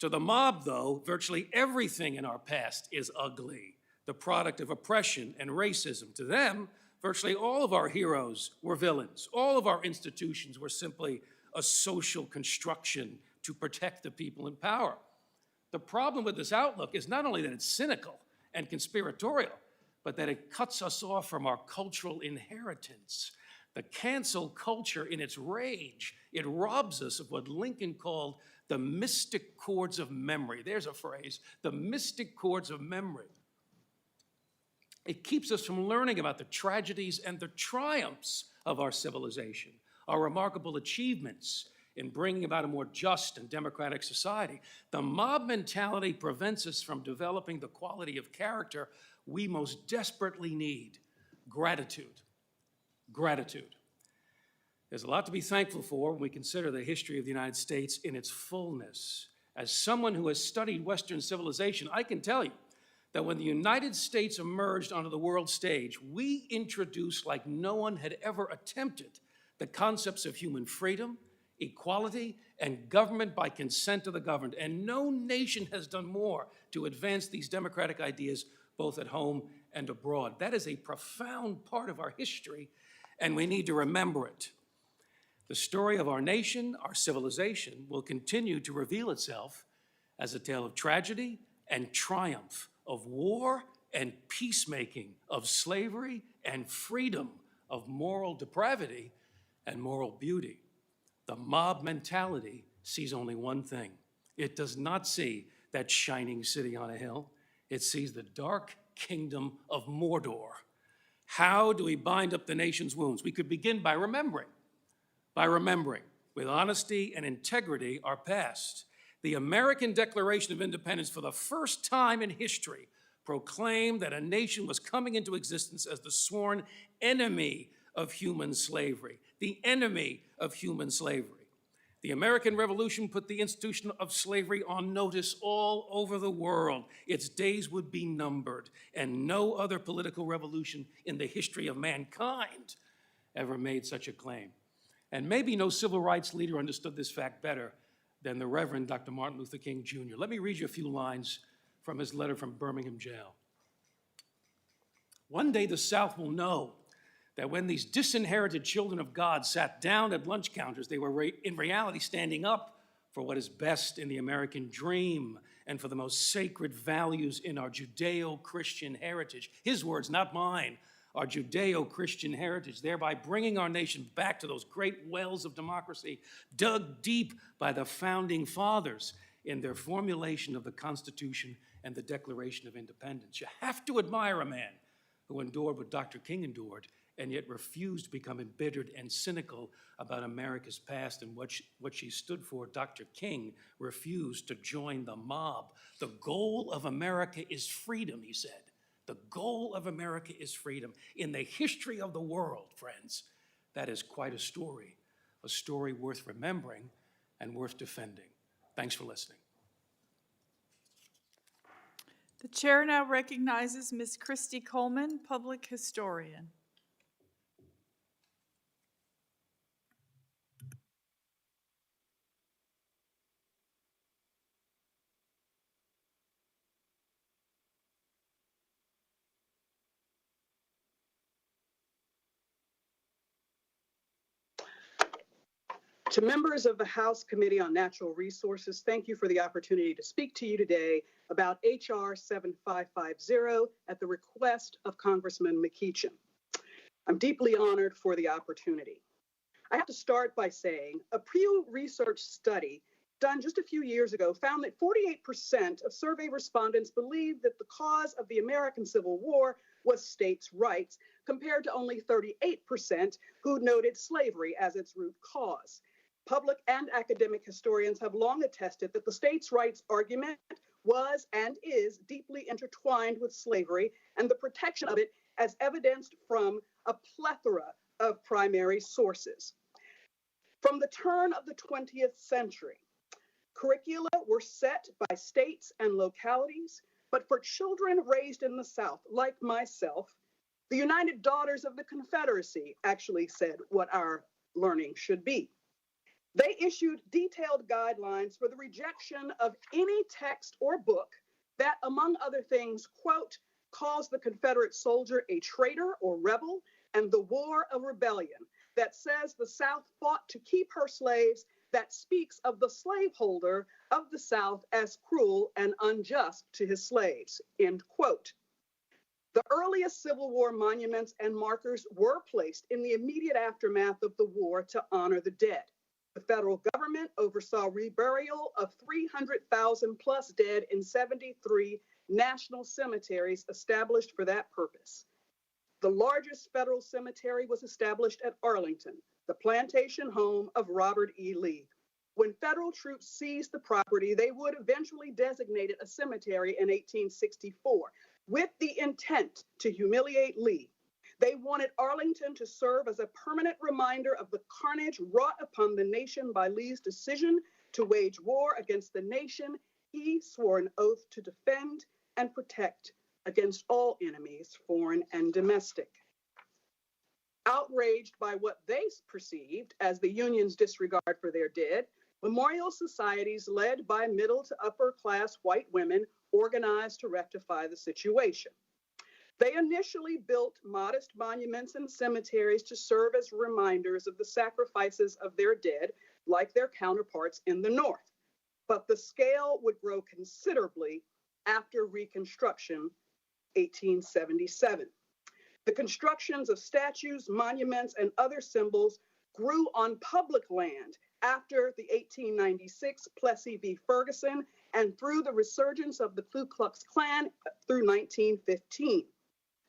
To the mob, though, virtually everything in our past is ugly, the product of oppression and racism. To them, virtually all of our heroes were villains. All of our institutions were simply a social construction to protect the people in power. The problem with this outlook is not only that it's cynical and conspiratorial, but that it cuts us off from our cultural inheritance. The cancel culture in its rage, it robs us of what Lincoln called the mystic chords of memory. There's a phrase, the mystic chords of memory. It keeps us from learning about the tragedies and the triumphs of our civilization, our remarkable achievements in bringing about a more just and democratic society. The mob mentality prevents us from developing the quality of character we most desperately need: gratitude. Gratitude. There's a lot to be thankful for when we consider the history of the United States in its fullness. As someone who has studied Western civilization, I can tell you that when the United States emerged onto the world stage, we introduced, like no one had ever attempted, the concepts of human freedom, equality, and government by consent of the governed. And no nation has done more to advance these democratic ideas both at home and abroad. That is a profound part of our history, and we need to remember it. The story of our nation, our civilization, will continue to reveal itself as a tale of tragedy and triumph, of war and peacemaking, of slavery and freedom, of moral depravity and moral beauty. The mob mentality sees only one thing. It does not see that shining city on a hill. It sees the dark kingdom of Mordor. How do we bind up the nation's wounds? We could begin by remembering with honesty and integrity our past. The American Declaration of Independence, for the first time in history, proclaimed that a nation was coming into existence as the sworn enemy of human slavery, the enemy of human slavery. The American Revolution put the institution of slavery on notice all over the world. Its days would be numbered, and no other political revolution in the history of mankind ever made such a claim. And maybe no civil rights leader understood this fact better than the Reverend Dr. Martin Luther King Jr. Let me read you a few lines from his letter from Birmingham jail. One day the South will know that when these disinherited children of God sat down at lunch counters, they were in reality standing up for what is best in the American dream and for the most sacred values in our Judeo-Christian heritage. His words, not mine. Our Judeo-Christian heritage, thereby bringing our nation back to those great wells of democracy dug deep by the founding fathers in their formulation of the Constitution and the Declaration of Independence. You have to admire a man who endured what Dr. King endured and yet refused to become embittered and cynical about America's past and what she stood for. Dr. King refused to join the mob. The goal of America is freedom, he said. The goal of America is freedom. In the history of the world, friends, that is quite a story worth remembering and worth defending. Thanks for listening. The chair now recognizes Ms. Christy Coleman, public historian. To members of the House Committee on Natural Resources, thank you for the opportunity to speak to you today about H.R. 7550 at the request of Congressman McEachin. I'm deeply honored for the opportunity. I have to start by saying a Pew Research study done just a few years ago found that 48% of survey respondents believed that the cause of the American Civil War was states' rights, compared to only 38% who noted slavery as its root cause. Public and academic historians have long attested that the states' rights argument was and is deeply intertwined with slavery and the protection of it as evidenced from a plethora of primary sources. From the turn of the 20th century, curricula were set by states and localities, but for children raised in the South, like myself, the United Daughters of the Confederacy actually said what our learning should be. They issued detailed guidelines for the rejection of any text or book that, among other things, quote, calls the Confederate soldier a traitor or rebel, and the war of rebellion, that says the South fought to keep her slaves, that speaks of the slaveholder of the South as cruel and unjust to his slaves, end quote. The earliest Civil War monuments and markers were placed in the immediate aftermath of the war to honor the dead. The federal government oversaw reburial of 300,000 plus dead in 73 national cemeteries established for that purpose. The largest federal cemetery was established at Arlington, the plantation home of Robert E. Lee. When federal troops seized the property, they would eventually designate it a cemetery in 1864 with the intent to humiliate Lee. They wanted Arlington to serve as a permanent reminder of the carnage wrought upon the nation by Lee's decision to wage war against the nation he swore an oath to defend and protect against all enemies, foreign and domestic. Outraged by what they perceived as the Union's disregard for their dead, memorial societies led by middle to upper class white women organized to rectify the situation. They initially built modest monuments and cemeteries to serve as reminders of the sacrifices of their dead, like their counterparts in the North. But the scale would grow considerably after Reconstruction, 1877. The constructions of statues, monuments, and other symbols grew on public land after the 1896 Plessy v. Ferguson and through the resurgence of the Ku Klux Klan through 1915.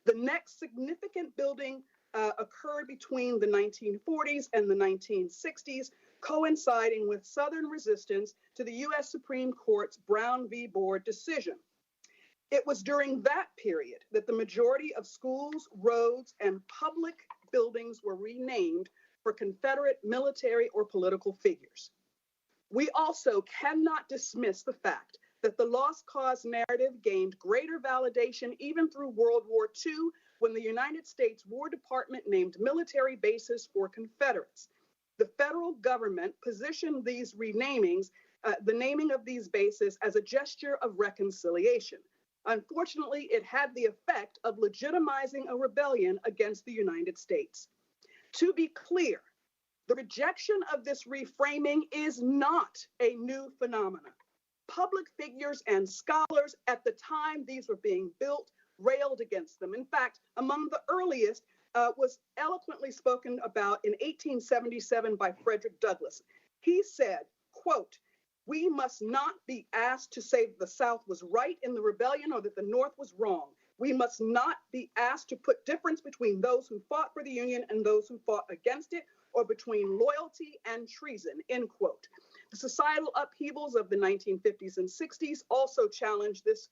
The next significant building occurred between the 1940s and the 1960s, coinciding with Southern resistance to the U.S. Supreme Court's Brown v. Board decision. It was during that period that the majority of schools, roads, and public buildings were renamed for Confederate military or political figures. We also cannot dismiss the fact that the lost cause narrative gained greater validation even through World War II, when the United States War Department named military bases for Confederates. The federal government positioned these renamings, the naming of these bases, as a gesture of reconciliation. Unfortunately, it had the effect of legitimizing a rebellion against the United States. To be clear, the rejection of this reframing is not a new phenomenon. Public figures and scholars at the time these were being built railed against them. In fact, among the earliest was eloquently spoken about in 1877 by Frederick Douglass. He said, quote, "We must not be asked to say the South was right in the rebellion or that the North was wrong. We must not be asked to put difference between those who fought for the Union and those who fought against it, or between loyalty and treason," end quote. The societal upheavals of the 1950s and 60s also challenged this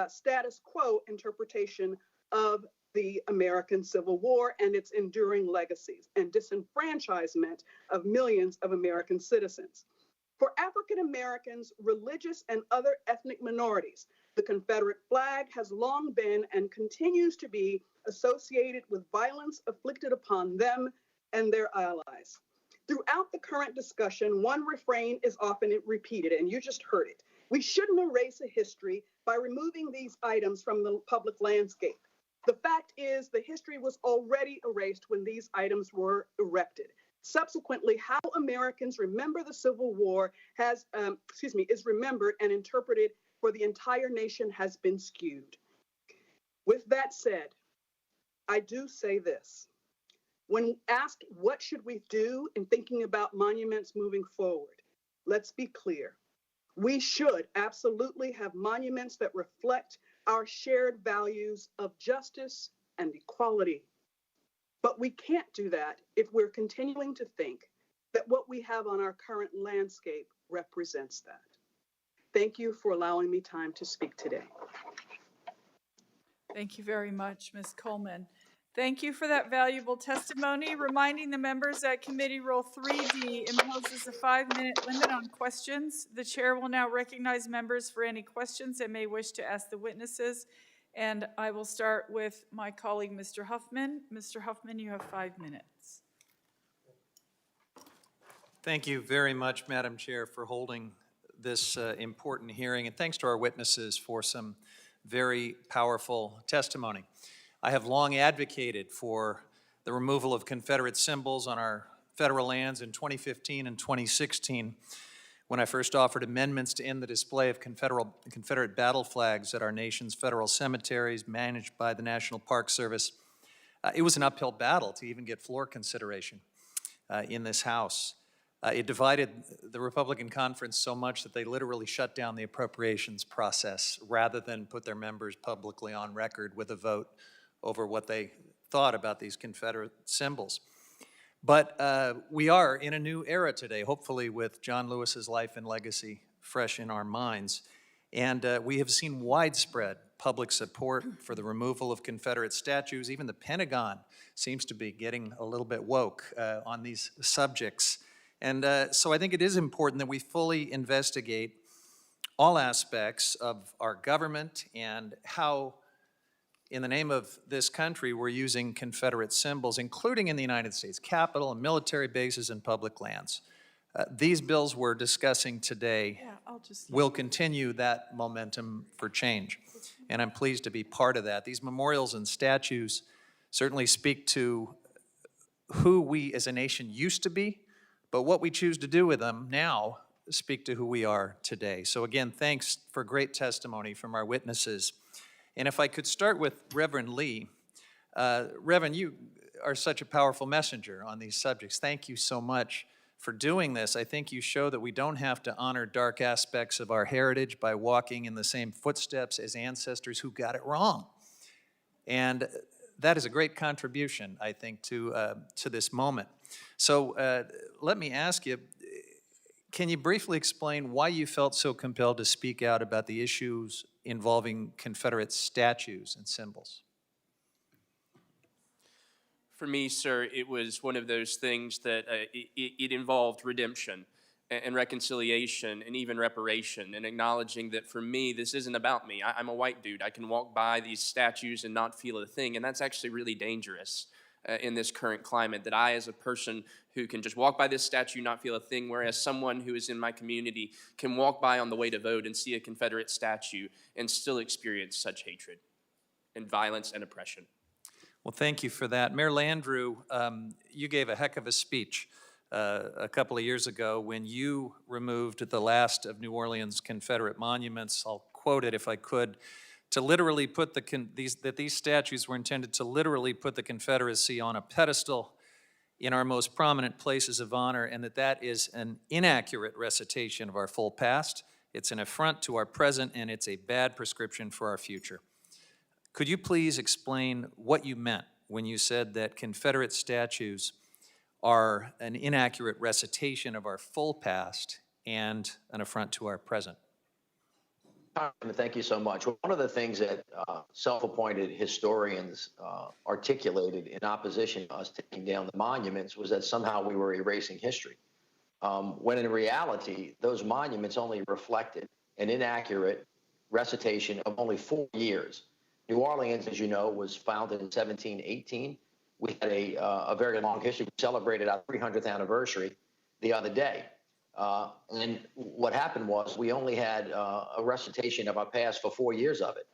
status quo interpretation of the American Civil War and its enduring legacies and disenfranchisement of millions of American citizens. For African Americans, religious and other ethnic minorities, the Confederate flag has long been and continues to be associated with violence inflicted upon them and their allies. Throughout the current discussion, one refrain is often repeated, and you just heard it. We shouldn't erase a history by removing these items from the public landscape. The fact is, the history was already erased when these items were erected. Subsequently, how Americans remember the Civil War is remembered and interpreted for the entire nation has been skewed. With that said, I do say this. When asked what should we do in thinking about monuments moving forward, let's be clear. We should absolutely have monuments that reflect our shared values of justice and equality. But we can't do that if we're continuing to think that what we have on our current landscape represents that. Thank you for allowing me time to speak today. Thank you very much, Ms. Coleman. Thank you for that valuable testimony. Reminding the members that Committee Rule 3D imposes a 5-minute limit on questions. The chair will now recognize members for any questions they may wish to ask the witnesses. And I will start with my colleague, Mr. Huffman. Mr. Huffman, you have 5 minutes. Thank you very much, Madam Chair, for holding this important hearing. And thanks to our witnesses for some very powerful testimony. I have long advocated for the removal of Confederate symbols on our federal lands in 2015 and 2016 when I first offered amendments to end the display of Confederate battle flags at our nation's federal cemeteries managed by the National Park Service. It was an uphill battle to even get floor consideration in this House. It divided the Republican conference so much that they literally shut down the appropriations process rather than put their members publicly on record with a vote over what they thought about these Confederate symbols. But we are in a new era today, hopefully with John Lewis's life and legacy fresh in our minds. And we have seen widespread public support for the removal of Confederate statues. Even the Pentagon seems to be getting a little bit woke on these subjects. And so I think it is important that we fully investigate all aspects of our government and how, in the name of this country, we're using Confederate symbols, including in the United States Capitol and military bases and public lands. These bills we're discussing today will continue that momentum for change, and I'm pleased to be part of that. These memorials and statues certainly speak to who we as a nation used to be, but what we choose to do with them now speak to who we are today. So again, thanks for great testimony from our witnesses. And if I could start with Reverend Lee. Reverend, you are such a powerful messenger on these subjects. Thank you so much for doing this. I think you show that we don't have to honor dark aspects of our heritage by walking in the same footsteps as ancestors who got it wrong. And that is a great contribution, I think, to this moment. So let me ask you, can you briefly explain why you felt so compelled to speak out about the issues involving Confederate statues and symbols? For me, sir, it was one of those things that it involved redemption and reconciliation and even reparation, and acknowledging that for me, this isn't about me. I'm a white dude. I can walk by these statues and not feel a thing, and that's actually really dangerous in this current climate, that I, as a person who can just walk by this statue, not feel a thing, whereas someone who is in my community can walk by on the way to vote and see a Confederate statue and still experience such hatred and violence and oppression. Well, thank you for that. Mayor Landrieu, you gave a heck of a speech a couple of years ago when you removed the last of New Orleans' Confederate monuments. I'll quote it if I could. To literally put these statues were intended to literally put the Confederacy on a pedestal in our most prominent places of honor, and that is an inaccurate recitation of our full past. It's an affront to our present, and it's a bad prescription for our future. Could you please explain what you meant when you said that Confederate statues are an inaccurate recitation of our full past and an affront to our present? Thank you so much. One of the things that self-appointed historians articulated in opposition to us taking down the monuments was that somehow we were erasing history, when in reality, those monuments only reflected an inaccurate recitation of only 4 years. New Orleans, as you know, was founded in 1718. We had a very long history. We celebrated our 300th anniversary the other day. And what happened was we only had a recitation of our past for 4 years of it.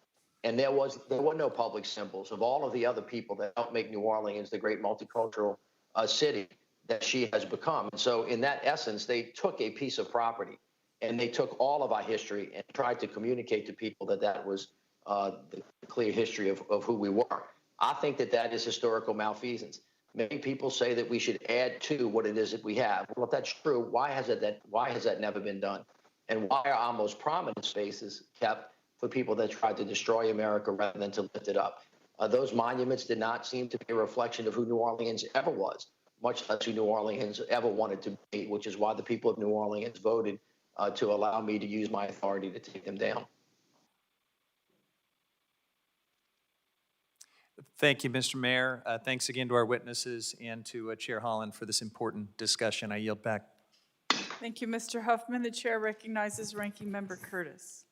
And there were no public symbols of all of the other people that helped make New Orleans the great multicultural city that she has become. And so in that essence, they took a piece of property and they took all of our history and tried to communicate to people that that was the clear history of who we were. I think that that is historical malfeasance. Many people say that we should add to what it is that we have. Well, if that's true, why has that never been done? And why are our most prominent spaces kept for people that tried to destroy America rather than to lift it up? Those monuments did not seem to be a reflection of who New Orleans ever was, much less who New Orleans ever wanted to be, which is why the people of New Orleans voted to allow me to use my authority to take them down. Thank you, Mr. Mayor. Thanks again to our witnesses and to Chair Haaland for this important discussion. I yield back. Thank you, Mr. Huffman. The chair recognizes Ranking Member Curtis.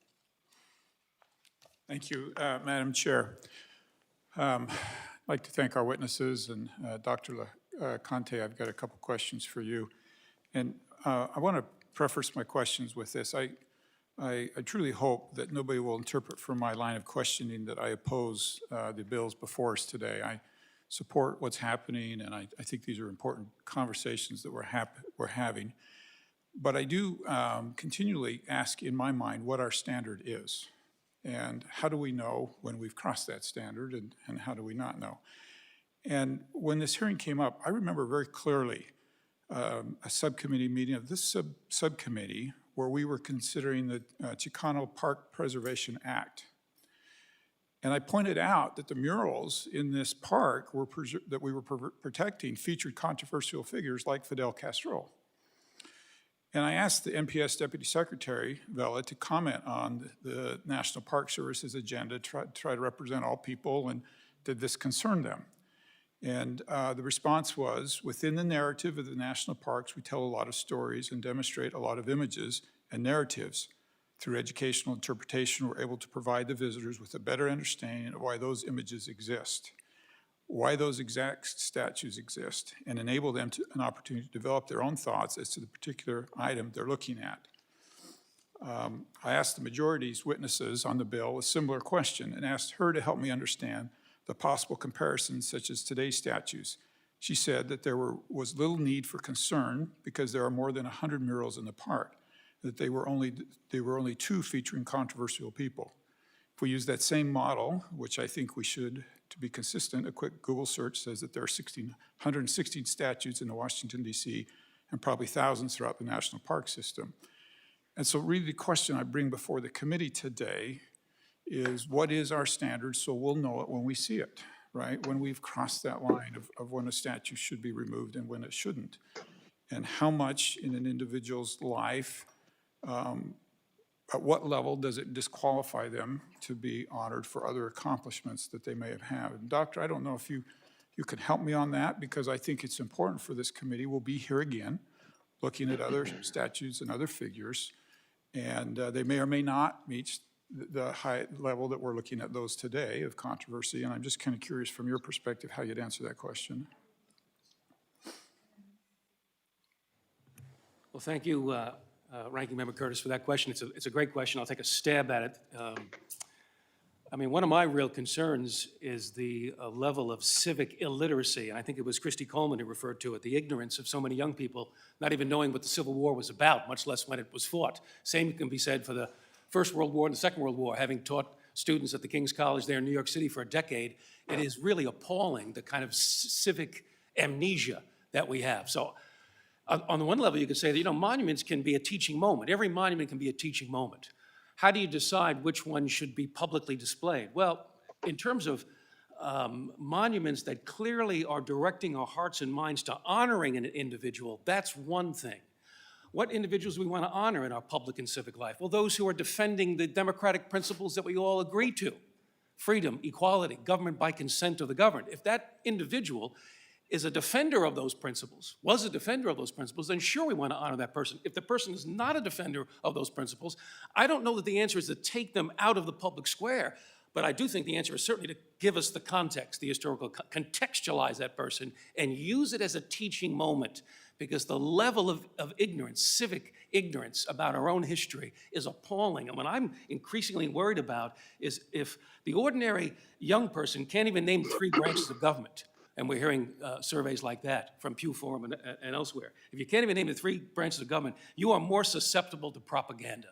Thank you, Madam Chair. I'd like to thank our witnesses, and Dr. Lacante, I've got a couple questions for you. And I want to preface my questions with this. I truly hope that nobody will interpret from my line of questioning that I oppose the bills before us today. I support what's happening, and I think these are important conversations that we're having. But I do continually ask in my mind what our standard is. And how do we know when we've crossed that standard, and how do we not know? And when this hearing came up, I remember very clearly a subcommittee meeting of this subcommittee where we were considering the Chicano Park Preservation Act. And I pointed out that the murals in this park that we were protecting featured controversial figures like Fidel Castro. And I asked the NPS Deputy Secretary, Vela, to comment on the National Park Service's agenda, try to represent all people, and did this concern them? And the response was, within the narrative of the national parks, we tell a lot of stories and demonstrate a lot of images and narratives. Through educational interpretation, we're able to provide the visitors with a better understanding of why those images exist, why those exact statues exist, and enable them an opportunity to develop their own thoughts as to the particular item they're looking at. I asked the majority's witnesses on the bill a similar question and asked her to help me understand the possible comparisons such as today's statues. She said that there was little need for concern because there are more than 100 murals in the park, that they were only 2 featuring controversial people. If we use that same model, which I think we should, to be consistent, a quick Google search says that there are 116 statues in Washington, D.C., and probably thousands throughout the national park system. And so really the question I bring before the committee today is, what is our standard so we'll know it when we see it, right? When we've crossed that line of when a statue should be removed and when it shouldn't. And how much in an individual's life, at what level does it disqualify them to be honored for other accomplishments that they may have had? And Doctor, I don't know if you can help me on that, because I think it's important for this committee. We'll be here again looking at other statues and other figures, and they may or may not meet the high level that we're looking at those today of controversy. And I'm just kind of curious from your perspective how you'd answer that question. Well, thank you, Ranking Member Curtis, for that question. It's a great question. I'll take a stab at it. I mean, one of my real concerns is the level of civic illiteracy. And I think it was Christy Coleman who referred to it, the ignorance of so many young people not even knowing what the Civil War was about, much less when it was fought. Same can be said for the First World War and the Second World War. Having taught students at the King's College there in New York City for a decade, it is really appalling, the kind of civic amnesia that we have. So on the one level, you could say that, you know, monuments can be a teaching moment. Every monument can be a teaching moment. How do you decide which one should be publicly displayed? Well, in terms of monuments that clearly are directing our hearts and minds to honoring an individual, that's one thing. What individuals do we want to honor in our public and civic life? Well, those who are defending the democratic principles that we all agree to: freedom, equality, government by consent of the governed. If that individual is a defender of those principles, was a defender of those principles, then sure, we want to honor that person. If the person is not a defender of those principles, I don't know that the answer is to take them out of the public square, but I do think the answer is certainly to give us the context, the historical, contextualize that person and use it as a teaching moment, because the level of ignorance, civic ignorance about our own history is appalling. And what I'm increasingly worried about is if the ordinary young person can't even name 3 branches of government, And we're hearing surveys like that from Pew Forum and elsewhere. If you can't even name the three branches of government, you are more susceptible to propaganda.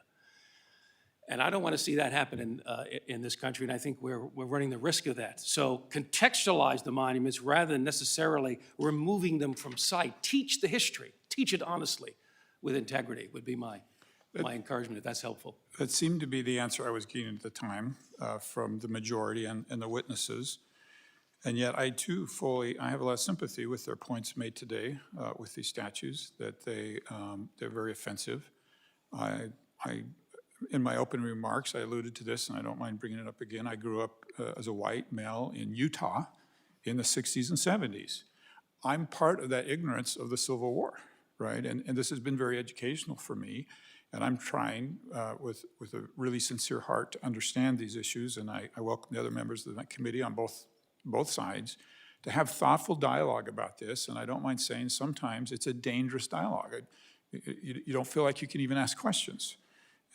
And I don't want to see that happen in this country, and I think we're running the risk of that. So contextualize the monuments rather than necessarily removing them from sight. Teach the history. Teach it honestly with integrity would be my encouragement, if that's helpful. That seemed to be the answer I was getting at the time from the majority and the witnesses. And yet I too I have a lot of sympathy with their points made today with these statues, that they're very offensive. In my opening remarks, I alluded to this, and I don't mind bringing it up again. I grew up as a white male in Utah in the 60s and 70s. I'm part of that ignorance of the Civil War, right? And this has been very educational for me, and I'm trying with a really sincere heart to understand these issues, and I welcome the other members of the committee on both sides to have thoughtful dialogue about this, and I don't mind saying sometimes it's a dangerous dialogue. You don't feel like you can even ask questions.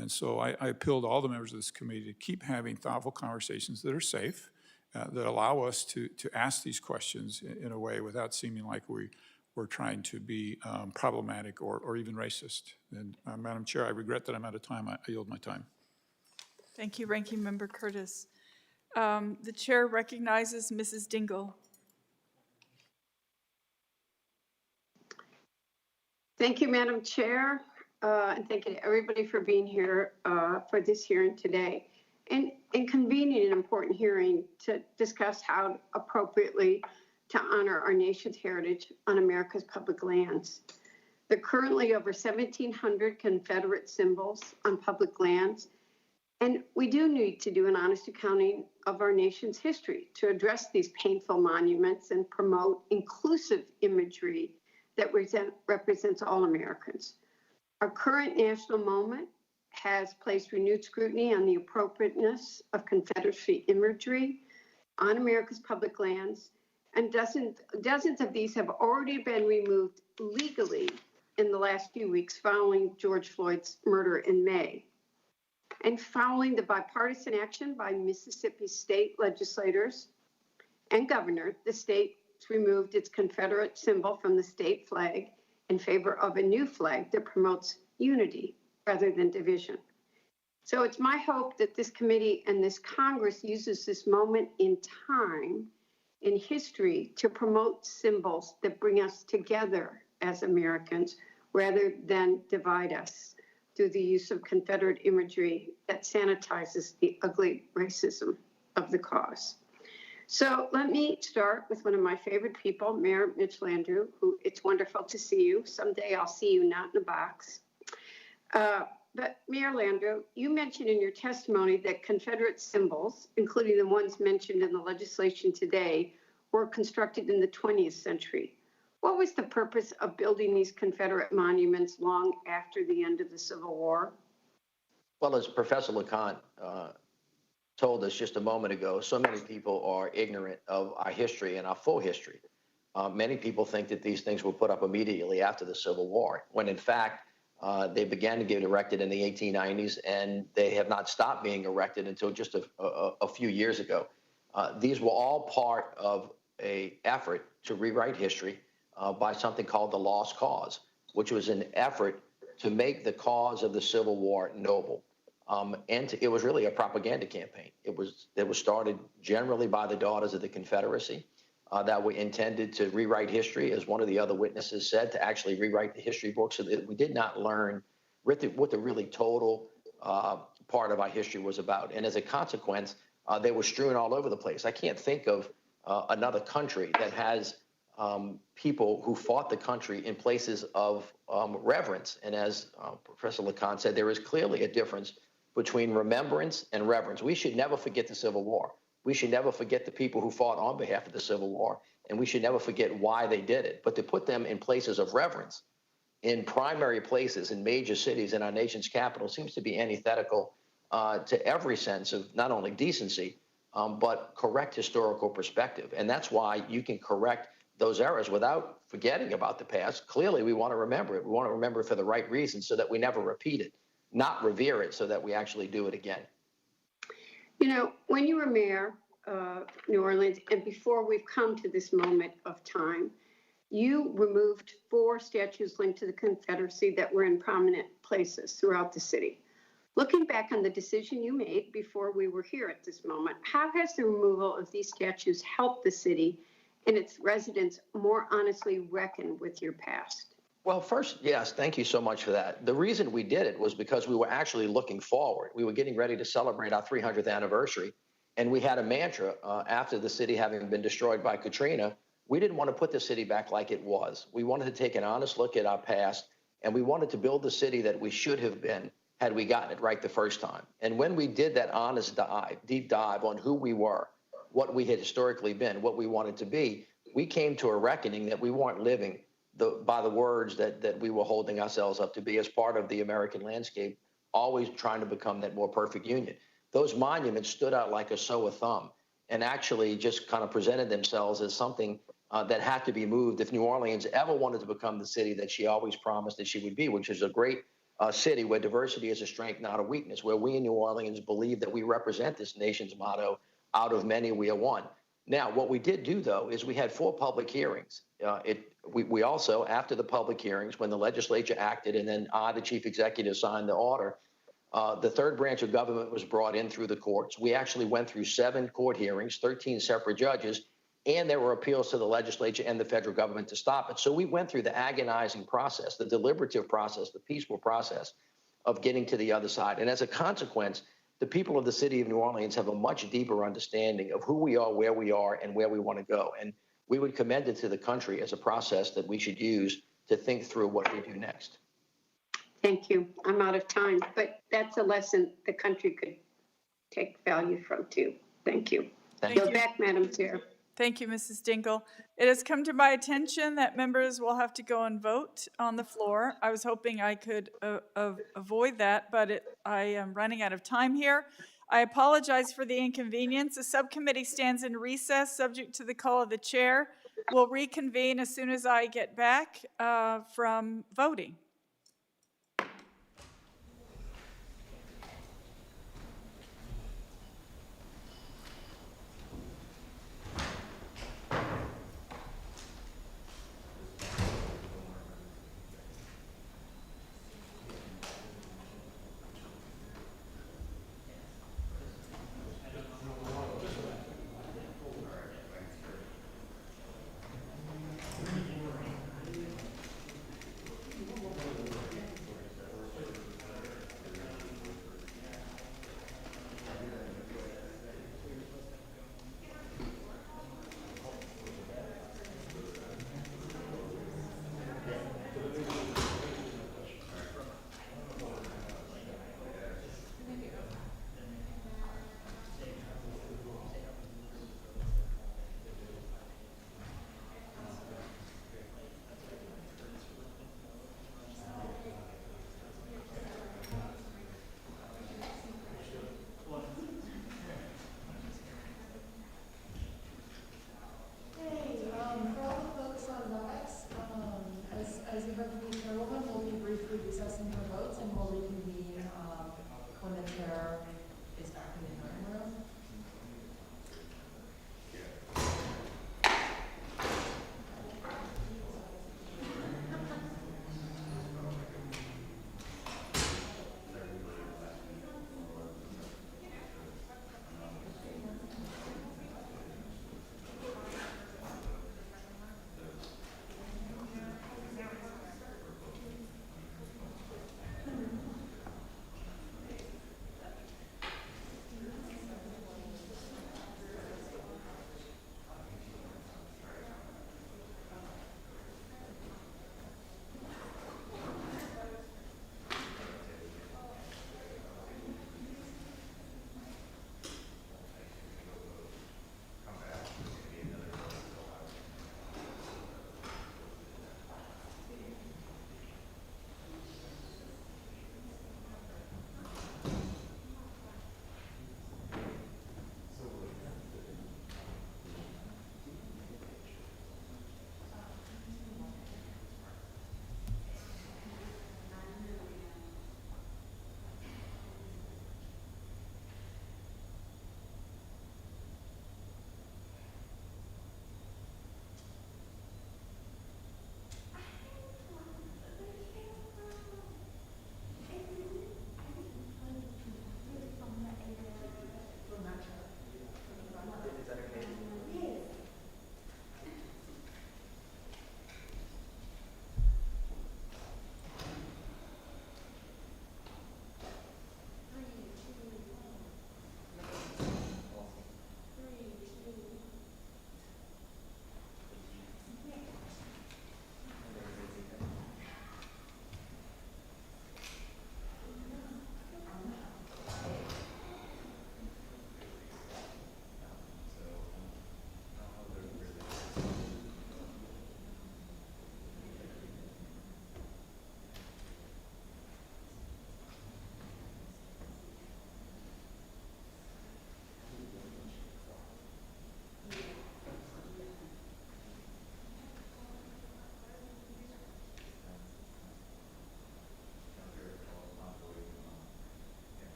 And so I appeal to all the members of this committee to keep having thoughtful conversations that are safe, that allow us to ask these questions in a way without seeming like we're trying to be problematic or even racist. And Madam Chair, I regret that I'm out of time. I yield my time. Thank you, Ranking Member Curtis. The chair recognizes Mrs. Dingle. Thank you, Madam Chair. And thank you to everybody for being here for this hearing today and convening an important hearing to discuss how appropriately to honor our nation's heritage on America's public lands. There are currently over 1,700 Confederate symbols on public lands, and we do need to do an honest accounting of our nation's history to address these painful monuments and promote inclusive imagery that represents all Americans. Our current national moment has placed renewed scrutiny on the appropriateness of Confederacy imagery on America's public lands, and dozens of these have already been removed legally in the last few weeks following George Floyd's murder in May. And following the bipartisan action by Mississippi state legislators and governor, the state removed its Confederate symbol from the state flag in favor of a new flag that promotes unity rather than division. So it's my hope that this committee and this Congress uses this moment in time in history to promote symbols that bring us together as Americans rather than divide us through the use of Confederate imagery that sanitizes the ugly racism of the cause. So let me start with one of my favorite people, Mayor Mitch Landrieu, who it's wonderful to see you. Someday I'll see you not in a box. But Mayor Landrieu, you mentioned in your testimony that Confederate symbols, including the ones mentioned in the legislation today, were constructed in the 20th century. What was the purpose of building these Confederate monuments long after the end of the Civil War? Well, as Professor Lacante told us just a moment ago, so many people are ignorant of our history and our full history. Many people think that these things were put up immediately after the Civil War, when in fact, they began to get erected in the 1890s, and they have not stopped being erected until just a few years ago. These were all part of an effort to rewrite history by something called the Lost Cause, which was an effort to make the cause of the Civil War noble. It was really a propaganda campaign. It was started generally by the Daughters of the Confederacy that were intended to rewrite history, as one of the other witnesses said, to actually rewrite the history books so that we did not learn what the really total part of our history was about. And as a consequence, they were strewn all over the place. I can't think of another country that has people who fought the country in places of reverence. And as Professor Lacante said, there is clearly a difference between remembrance and reverence. We should never forget the Civil War. We should never forget the people who fought on behalf of the Civil War, and we should never forget why they did it. But to put them in places of reverence, in primary places, in major cities, in our nation's capital, seems to be antithetical to every sense of not only decency, but correct historical perspective. And that's why you can correct those errors without forgetting about the past. Clearly, we want to remember it. We want to remember it for the right reasons so that we never repeat it, not revere it so that we actually do it again. You know, when you were mayor, New Orleans, and before we've come to this moment of time, you removed 4 statues linked to the Confederacy that were in prominent places throughout the city. Looking back on the decision you made before we were here at this moment, how has the removal of these statues helped the city and its residents more honestly reckon with your past? Well, first, yes, thank you so much for that. The reason we did it was because we were actually looking forward. We were getting ready to celebrate our 300th anniversary, and we had a mantra after the city having been destroyed by Katrina. We didn't want to put the city back like it was. We wanted to take an honest look at our past, and we wanted to build the city that we should have been had we gotten it right the first time. And when we did that honest dive, deep dive on who we were, what we had historically been, what we wanted to be, we came to a reckoning that we weren't living by the words that we were holding ourselves up to be as part of the American landscape, always trying to become that more perfect union. Those monuments stood out like a sore thumb and actually just kind of presented themselves as something that had to be moved if New Orleans ever wanted to become the city that she always promised that she would be, which is a great city where diversity is a strength, not a weakness, where we in New Orleans believe that we represent this nation's motto, out of many we are one. Now, what we did do, though, is we had 4 public hearings. We also, after the public hearings, when the legislature acted and then the chief executive signed the order, the third branch of government was brought in through the courts. We actually went through 7 court hearings, 13 separate judges, and there were appeals to the legislature and the federal government to stop it. So we went through the agonizing process, the deliberative process, the peaceful process of getting to the other side. And as a consequence, the people of the city of New Orleans have a much deeper understanding of who we are, where we are, and where we want to go. And we would commend it to the country as a process that we should use to think through what we do next. Thank you. I'm out of time, but that's a lesson the country could take value from too. Thank you. Thank Go back, Madam Chair. Thank you, Mrs. Dingle. It has come to my attention that members will have to go and vote on the floor. I was hoping I could avoid that, but I am running out of time here. I apologize for the inconvenience. The subcommittee stands in recess, subject to the call of the chair. We'll reconvene as soon as I get back from voting.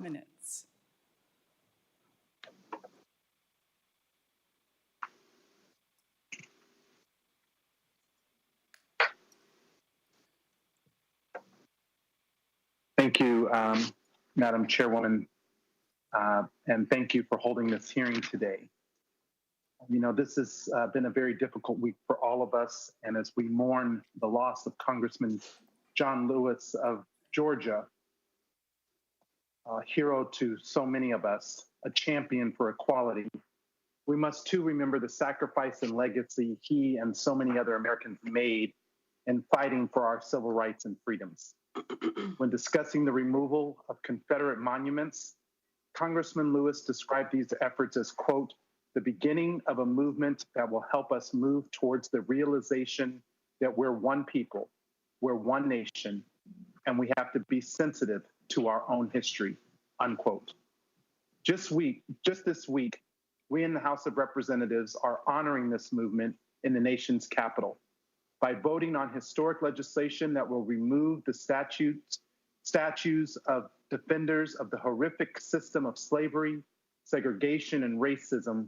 minutes. Thank you, Madam Chairwoman, and thank you for holding this hearing today. You know, this has been a very difficult week for all of us, and as we mourn the loss of Congressman John Lewis of Georgia, a hero to so many of us, a champion for equality, we must too remember the sacrifice and legacy he and so many other Americans made in fighting for our civil rights and freedoms. When discussing the removal of Confederate monuments, Congressman Lewis described these efforts as, quote, the beginning of a movement that will help us move towards the realization that we're one people, we're one nation, and we have to be sensitive to our own history, unquote. Just this week, we in the House of Representatives are honoring this movement in the nation's capital by voting on historic legislation that will remove the statues of defenders of the horrific system of slavery, segregation, and racism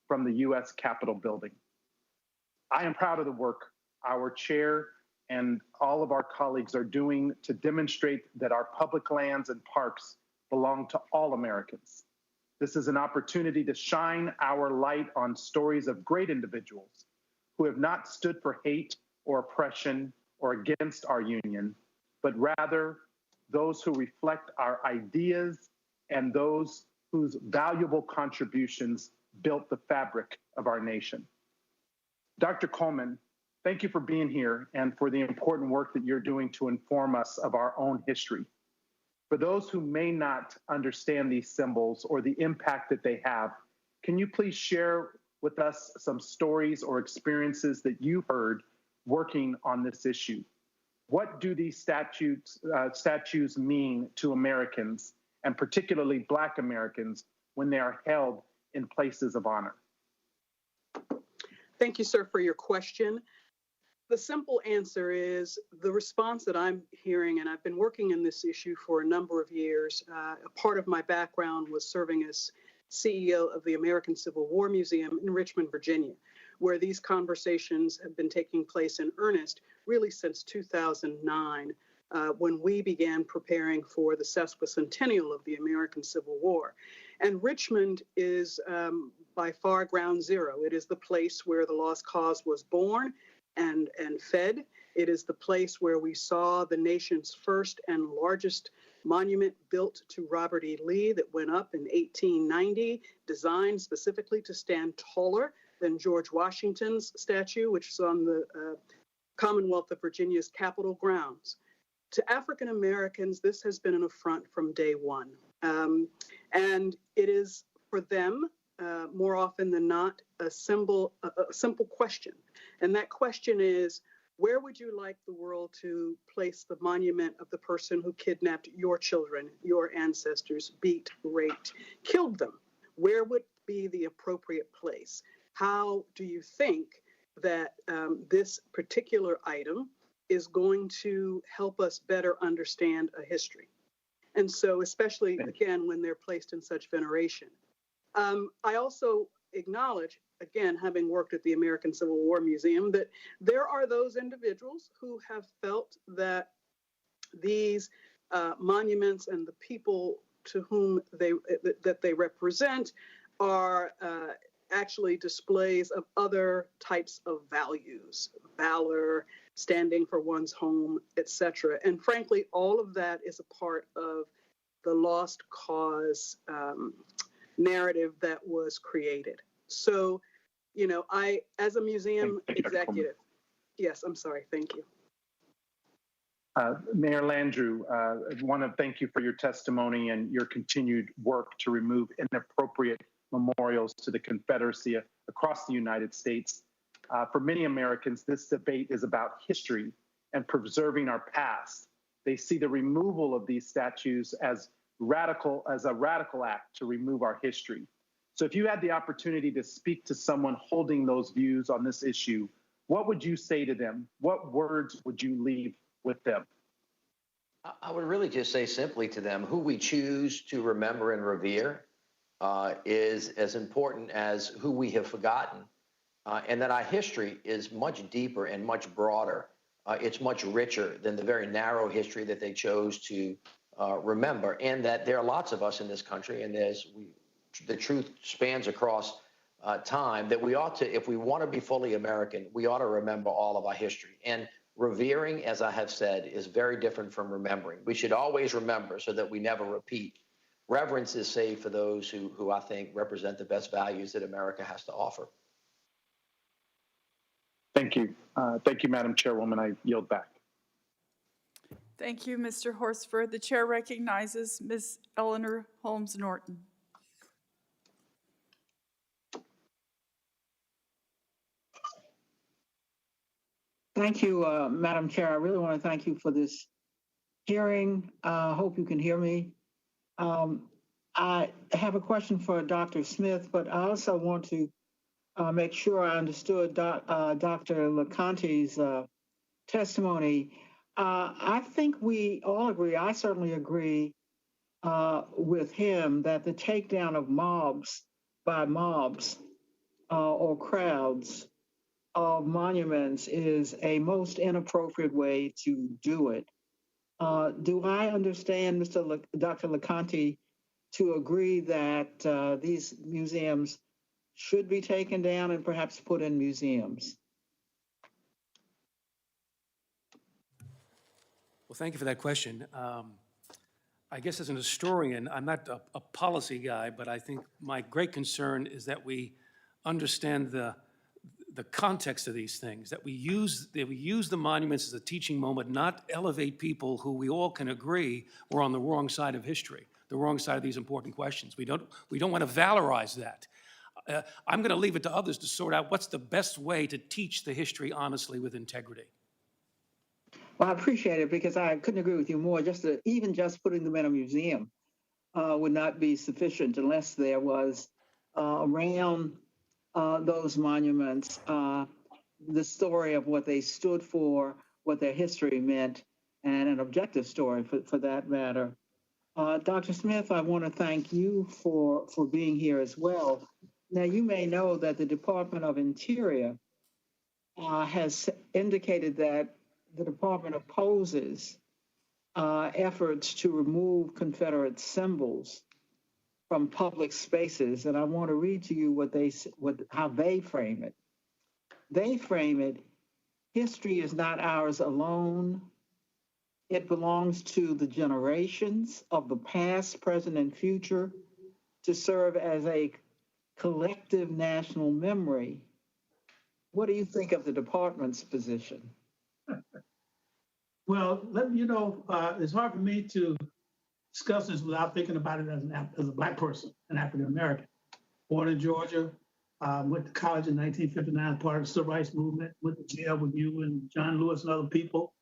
from the U.S. Capitol building. I am proud of the work our chair and all of our colleagues are doing to demonstrate that our public lands and parks belong to all Americans. This is an opportunity to shine our light on stories of great individuals who have not stood for hate or oppression or against our union, but rather those who reflect our ideas and those whose valuable contributions built the fabric of our nation. Dr. Coleman, thank you for being here and for the important work that you're doing to inform us of our own history. For those who may not understand these symbols or the impact that they have, can you please share with us some stories or experiences that you heard working on this issue? What do these statues mean to Americans, and particularly Black Americans, when they are held in places of honor? Thank you, sir, for your question. The simple answer is the response that I'm hearing, and I've been working in this issue for a number of years. A part of my background was serving as CEO of the American Civil War Museum in Richmond, Virginia, where these conversations have been taking place in earnest really since 2009, when we began preparing for the sesquicentennial of the American Civil War. And Richmond is by far ground zero. It is the place where the Lost Cause was born and fed. It is the place where we saw the nation's first and largest monument built to Robert E. Lee that went up in 1890, designed specifically to stand taller than George Washington's statue, which is on the Commonwealth of Virginia's Capitol grounds. To African Americans, this has been an affront from day one. And it is for them, more often than not, a simple question. And that question is, where would you like the world to place the monument of the person who kidnapped your children, your ancestors, beat, raped, killed them? Where would be the appropriate place? How do you think that this particular item is going to help us better understand a history? And so, especially, again, when they're placed in such veneration. I also acknowledge, again, having worked at the American Civil War Museum, that there are those individuals who have felt that these monuments and the people to whom they represent are actually displays of other types of values, valor, standing for one's home, etc. And frankly, all of that is a part of the lost cause narrative that was created. So, you know, I, as a museum executive, yes, I'm sorry, thank you. Mayor Landrieu, I want to thank you for your testimony and your continued work to remove inappropriate memorials to the Confederacy across the United States. For many Americans, this debate is about history and preserving our past. They see the removal of these statues as a radical act to remove our history. So if you had the opportunity to speak to someone holding those views on this issue, what would you say to them? What words would you leave with them? I would really just say simply to them, who we choose to remember and revere is as important as who we have forgotten, and that our history is much deeper and much broader. It's much richer than the very narrow history that they chose to remember, and that there are lots of us in this country, and the truth spans across time, that we ought to, if we want to be fully American, we ought to remember all of our history. And revering, as I have said, is very different from remembering. We should always remember so that we never repeat. Reverence is saved for those who I think represent the best values that America has to offer. Thank you. Thank you, Madam Chairwoman. I yield back. Thank you, Mr. Horsford. The chair recognizes Ms. Eleanor Holmes Norton. Thank you, Madam Chair. I really want to thank you for this hearing. I hope you can hear me. I have a question for Dr. Smith, but I also want to make sure I understood Dr. Lacante's testimony. I think we all agree, I certainly agree with him, that the takedown of mobs by mobs or crowds of monuments is a most inappropriate way to do it. Do I understand Dr. Lacante to agree that these museums should be taken down and perhaps put in museums? Well, thank you for that question. I guess as an historian, I'm not a policy guy, but I think my great concern is that we understand the context of these things, that we use the monuments as a teaching moment, not elevate people who we all can agree were on the wrong side of history, the wrong side of these important questions. We don't want to valorize that. I'm going to leave it to others to sort out what's the best way to teach the history honestly with integrity. Well, I appreciate it, because I couldn't agree with you more. Even just putting them in a museum would not be sufficient unless there was around those monuments the story of what they stood for, what their history meant, and an objective story for that matter. Dr. Smith, I want to thank you for being here as well. Now, you may know that the Department of Interior has indicated that the department opposes efforts to remove Confederate symbols from public spaces, and I want to read to you how they frame it. They frame it: history is not ours alone. It belongs to the generations of the past, present, and future to serve as a collective national memory. What do you think of the department's position? Well, it's hard for me to discuss this without thinking about it as a Black person, an African American. Born in Georgia, went to college in 1959, part of the Civil Rights Movement, went to jail with you and John Lewis and other people.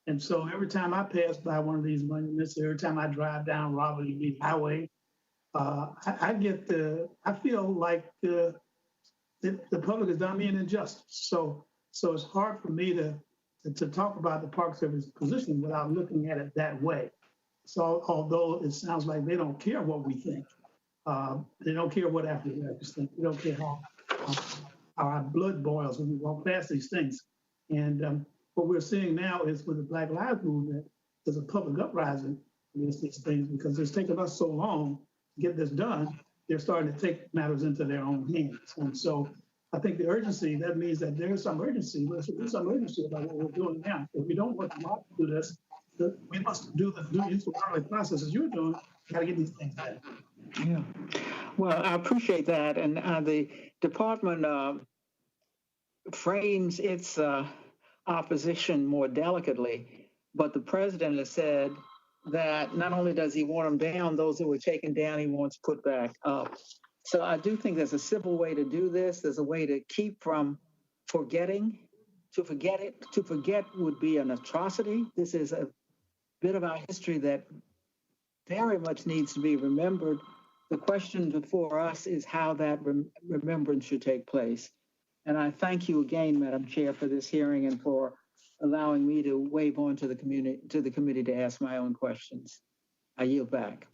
And so every time I pass by one of these monuments, every time I drive down Robert E. Lee Highway, I feel like the public has done me an injustice. So it's hard for me to talk about the Park Service position without looking at it that way. So although it sounds like they don't care what we think, they don't care what African Americans think, they don't care how our blood boils when we walk past these things. And what we're seeing now is with the Black Lives Movement, there's a public uprising against these things, because it's taken us so long to get this done. They're starting to take matters into their own hands. And so I think the urgency, that means that there is some urgency. There's some urgency about what we're doing now. If we don't want to do this, we must do the early process as you're doing. We got to get these things done. Yeah. Well, I appreciate that. And the department frames its opposition more delicately, but the president has said that not only does he want them down, those that were taken down, he wants put back up. So I do think there's a simple way to do this. There's a way to keep from forgetting. To forget would be an atrocity. This is a bit of our history that very much needs to be remembered. The question before us is how that remembrance should take place. And I thank you again, Madam Chair, for this hearing and for allowing me to wave on to the committee to ask my own questions. I yield back.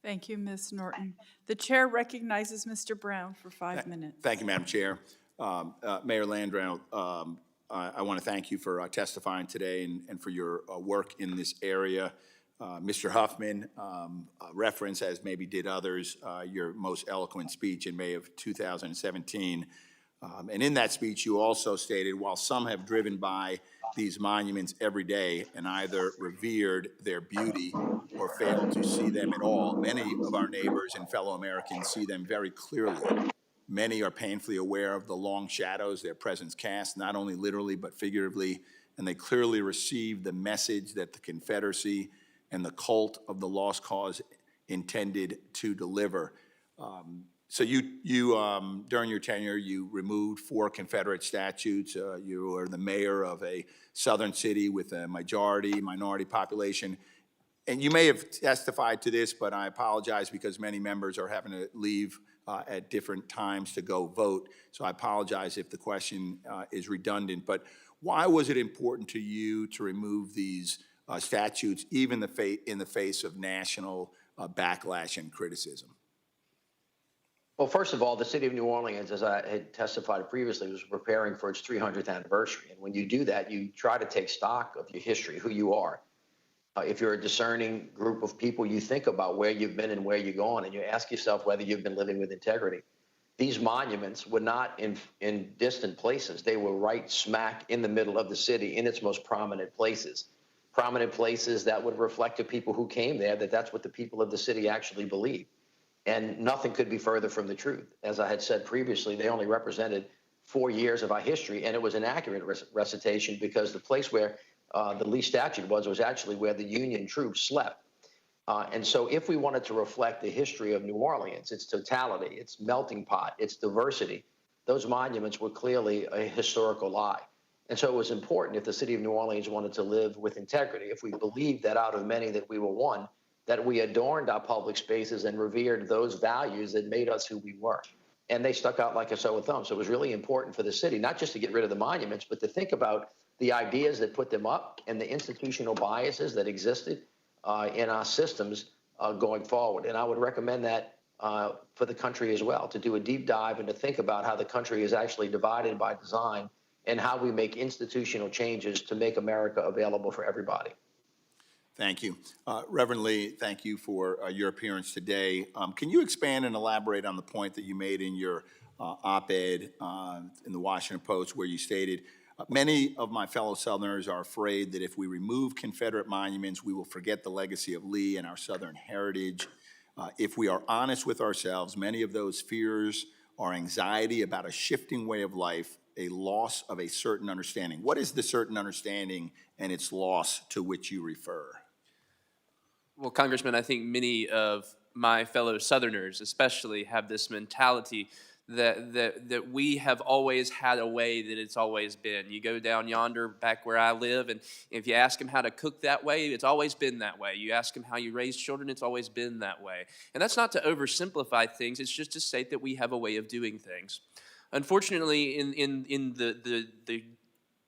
Thank you, Ms. Norton. The chair recognizes Mr. Brown for 5 minutes. Thank you, Madam Chair. Mayor Landrieu, I want to thank you for testifying today and for your work in this area. Mr. Huffman referenced, as maybe did others, your most eloquent speech in May of 2017. And in that speech, you also stated, while some have driven by these monuments every day and either revered their beauty or failed to see them at all, many of our neighbors and fellow Americans see them very clearly. Many are painfully aware of the long shadows their presence casts, not only literally but figuratively, and they clearly receive the message that the Confederacy and the cult of the lost cause intended to deliver. So you during your tenure, you removed 4 Confederate statutes. You were the mayor of a southern city with a minority population. And you may have testified to this, but I apologize because many members are having to leave at different times to go vote. So I apologize if the question is redundant. But why was it important to you to remove these statutes, even in the face of national backlash and criticism? Well, first of all, the city of New Orleans, as I had testified previously, was preparing for its 300th anniversary. And when you do that, you try to take stock of your history, who you are. If you're a discerning group of people, you think about where you've been and where you're going, and you ask yourself whether you've been living with integrity. These monuments were not in distant places. They were right smack in the middle of the city, in its most prominent places that would reflect to people who came there that that's what the people of the city actually believed. And nothing could be further from the truth. As I had said previously, they only represented 4 years of our history, and it was an accurate recitation because the place where the Lee statue was actually where the Union troops slept. And so if we wanted to reflect the history of New Orleans, its totality, its melting pot, its diversity, those monuments were clearly a historical lie. And so it was important, if the city of New Orleans wanted to live with integrity, if we believed that out of many that we were one, that we adorned our public spaces and revered those values that made us who we were. And they stuck out like a sore thumb. So it was really important for the city, not just to get rid of the monuments, but to think about the ideas that put them up and the institutional biases that existed in our systems going forward. And I would recommend that for the country as well, to do a deep dive and to think about how the country is actually divided by design and how we make institutional changes to make America available for everybody. Thank you. Reverend Lee, thank you for your appearance today. Can you expand and elaborate on the point that you made in your op-ed in the Washington Post, where you stated, many of my fellow Southerners are afraid that if we remove Confederate monuments, we will forget the legacy of Lee and our Southern heritage. If we are honest with ourselves, many of those fears are anxiety about a shifting way of life, a loss of a certain understanding. What is the certain understanding and its loss to which you refer? Well, Congressman, I think many of my fellow Southerners especially have this mentality that we have always had a way that it's always been. You go down yonder back where I live, and if you ask them how to cook that way, it's always been that way. You ask them how you raise children, it's always been that way. And that's not to oversimplify things, it's just to state that we have a way of doing things. Unfortunately, in the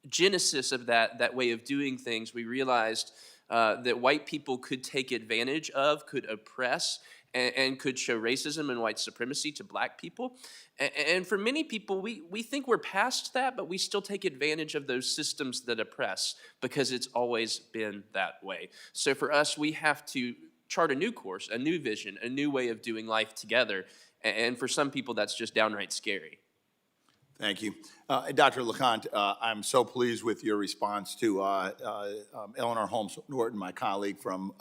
genesis of that way of doing things, we realized that white people could take advantage of, could oppress, and could show racism and white supremacy to black people. And for many people, we think we're past that, but we still take advantage of those systems that oppress because it's always been that way. So for us, we have to chart a new course, a new vision, a new way of doing life together. And for some people, that's just downright scary. Thank you. Dr. Lacante, I'm so pleased with your response to Eleanor Holmes Norton, my colleague from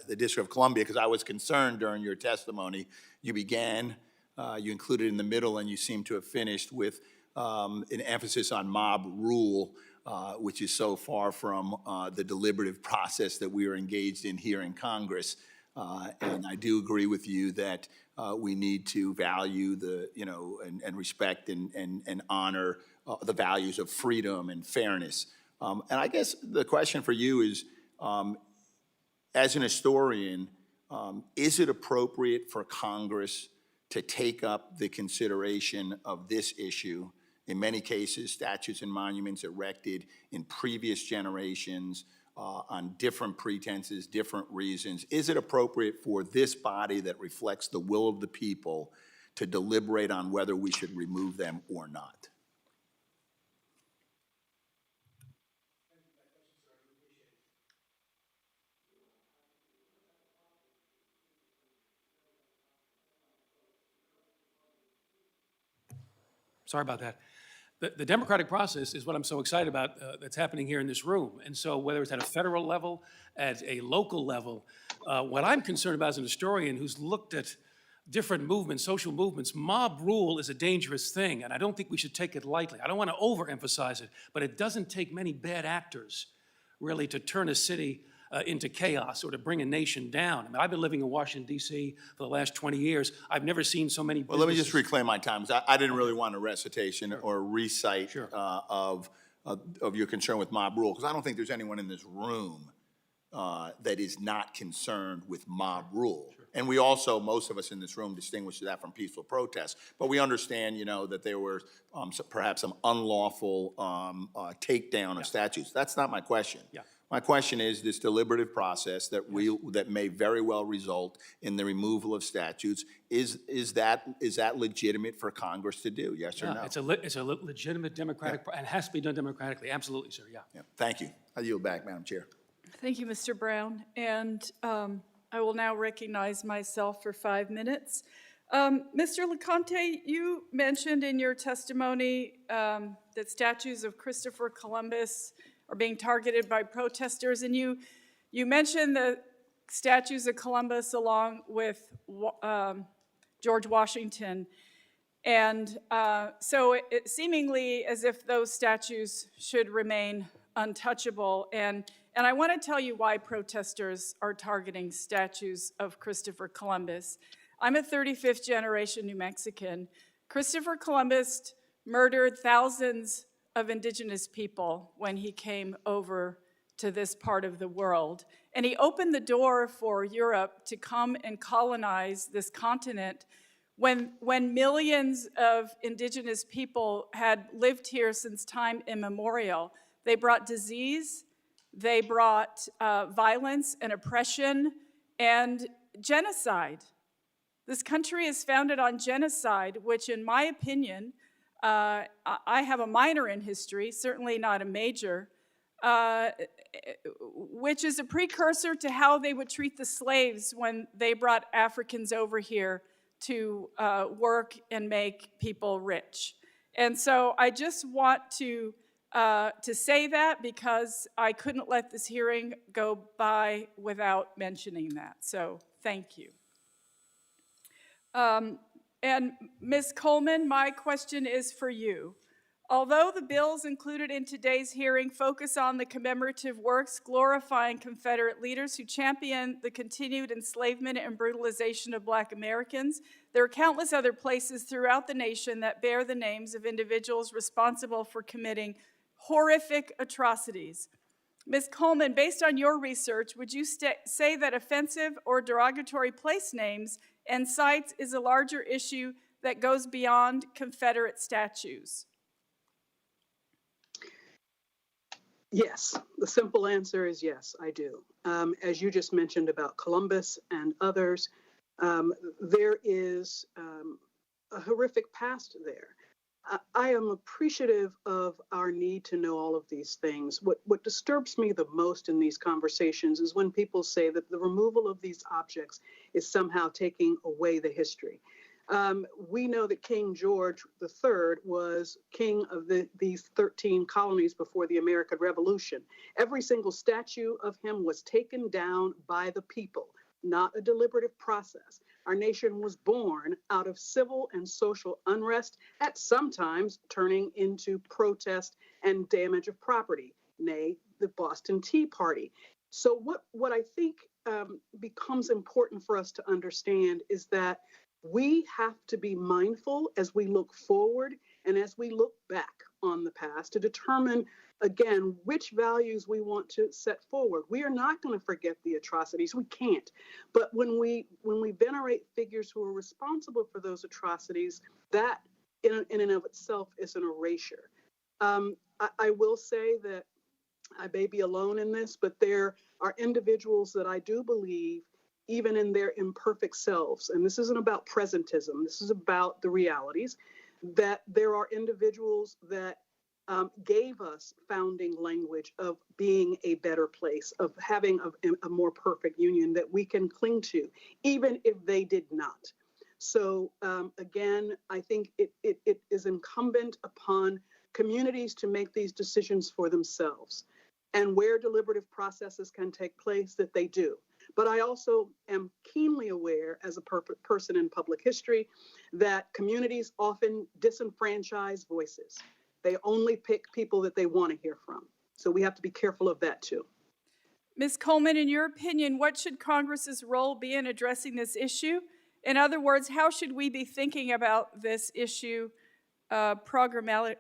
the District of Columbia, because I was concerned during your testimony. You began, you included in the middle, and you seem to have finished with an emphasis on mob rule, which is so far from the deliberative process that we are engaged in here in Congress. And I do agree with you that we need to value and respect and honor the values of freedom and fairness. And I guess the question for you is, as an historian, is it appropriate for Congress to take up the consideration of this issue in many cases, statues and monuments erected in previous generations on different pretenses, different reasons. Is it appropriate for this body that reflects the will of the people to deliberate on whether we should remove them or not? Sorry about that. The democratic process is what I'm so excited about that's happening here in this room. And so whether it's at a federal level, at a local level, what I'm concerned about as an historian who's looked at different movements, social movements, mob rule is a dangerous thing, and I don't think we should take it lightly. I don't want to overemphasize it, but it doesn't take many bad actors really to turn a city into chaos or to bring a nation down. I mean, I've been living in Washington, D.C. for the last 20 years. I've never seen so many Well, let me just businesses- reclaim my time, because I didn't really want a recitation or a recite Sure. of your concern with mob rule, because I don't think there's anyone in this room that is not concerned with mob rule. Sure. And we also, most of us in this room, distinguish that from peaceful protests. But we understand, you know, that there were perhaps some unlawful takedown of statues. That's not my question. Yeah. My question is this deliberative process that that may very well result in the removal of statutes. Is that legitimate for Congress to do? Yes or no? It's a legitimate democratic, and it has to be done democratically. Absolutely, sir, yeah. Yeah. Thank you. I yield back, Madam Chair. Thank you, Mr. Brown. And I will now recognize myself for 5 minutes. Mr. Lacante, you mentioned in your testimony that statues of Christopher Columbus are being targeted by protesters, and you mentioned the statues of Columbus along with George Washington, and so it seemingly as if those statues should remain untouchable, and I want to tell you why protesters are targeting statues of Christopher Columbus. I'm a 35th generation New Mexican. Christopher Columbus murdered thousands of indigenous people when he came over to this part of the world. And he opened the door for Europe to come and colonize this continent when millions of indigenous people had lived here since time immemorial. They brought disease, they brought violence and oppression and genocide. This country is founded on genocide, which in my opinion, I have a minor in history, certainly not a major, which is a precursor to how they would treat the slaves when they brought Africans over here to work and make people rich. And so I just want to say that because I couldn't let this hearing go by without mentioning that. So thank you. And Ms. Coleman, my question is for you. Although the bills included in today's hearing focus on the commemorative works glorifying Confederate leaders who championed the continued enslavement and brutalization of Black Americans, there are countless other places throughout the nation that bear the names of individuals responsible for committing horrific atrocities. Ms. Coleman, based on your research, would you say that offensive or derogatory place names and sites is a larger issue that goes beyond Confederate statues? Yes, the simple answer is yes, I do. As you just mentioned about Columbus and others, there is a horrific past there. I am appreciative of our need to know all of these things. What disturbs me the most in these conversations is when people say that the removal of these objects is somehow taking away the history. We know that King George III was king of these 13 colonies before the American Revolution. Every single statue of him was taken down by the people, not a deliberative process. Our nation was born out of civil and social unrest, at sometimes turning into protest and damage of property, nay, the Boston Tea Party. So what I think becomes important for us to understand is that we have to be mindful as we look forward and as we look back on the past to determine, again, which values we want to set forward. We are not going to forget the atrocities. We can't. But when we venerate figures who are responsible for those atrocities, that in and of itself is an erasure. I will say that I may be alone in this, but there are individuals that I do believe, even in their imperfect selves, and this isn't about presentism, this is about the realities, that there are individuals that gave us founding language of being a better place, of having a more perfect union that we can cling to, even if they did not. So again, I think it is incumbent upon communities to make these decisions for themselves, and where deliberative processes can take place, that they do. But I also am keenly aware, as a person in public history, that communities often disenfranchise voices. They only pick people that they want to hear from. So we have to be careful of that too. Ms. Coleman, in your opinion, what should Congress's role be in addressing this issue? In other words, how should we be thinking about this issue programmatically?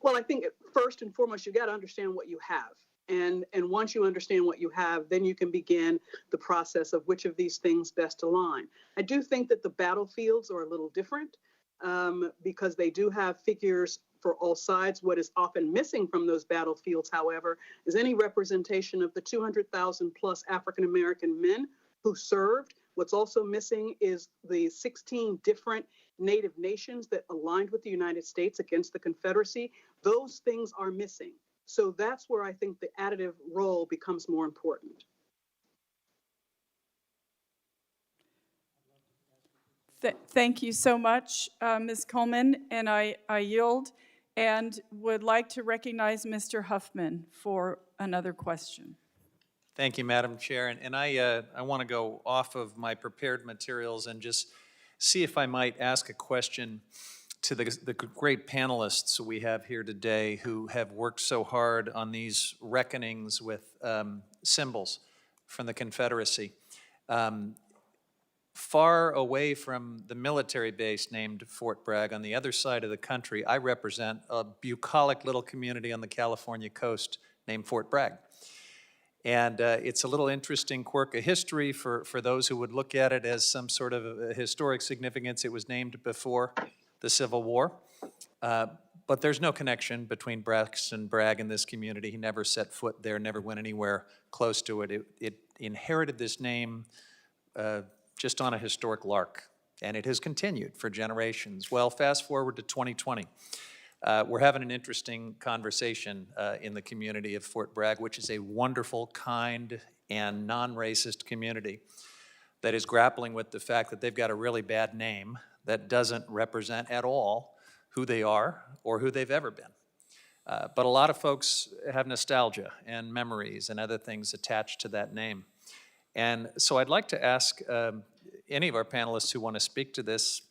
Well, I think first and foremost, you got to understand what you have. And once you understand what you have, then you can begin the process of which of these things best align. I do think that the battlefields are a little different because they do have figures for all sides. What is often missing from those battlefields, however, is any representation of the 200,000 plus African-American men who served. What's also missing is the 16 different Native nations that aligned with the United States against the Confederacy. Those things are missing. So that's where I think the additive role becomes more important. Thank you so much, Ms. Coleman, and I yield and would like to recognize Mr. Huffman for another question. Thank you, Madam Chair. And I want to go off of my prepared materials and just see if I might ask a question to the great panelists we have here today who have worked so hard on these reckonings with symbols from the Confederacy. Far away from the military base named Fort Bragg on the other side of the country, I represent a bucolic little community on the California coast named Fort Bragg. And it's a little interesting quirk of history for those who would look at it as some sort of historic significance. It was named before the Civil War. But there's no connection between Braxton Bragg and this community. He never set foot there, never went anywhere close to it. It inherited this name just on a historic lark, and it has continued for generations. Well, fast forward to 2020. We're having an interesting conversation in the community of Fort Bragg, which is a wonderful, kind, and non-racist community that is grappling with the fact that they've got a really bad name that doesn't represent at all who they are or who they've ever been. But a lot of folks have nostalgia and memories and other things attached to that name. And so I'd like to ask any of our panelists who want to speak to this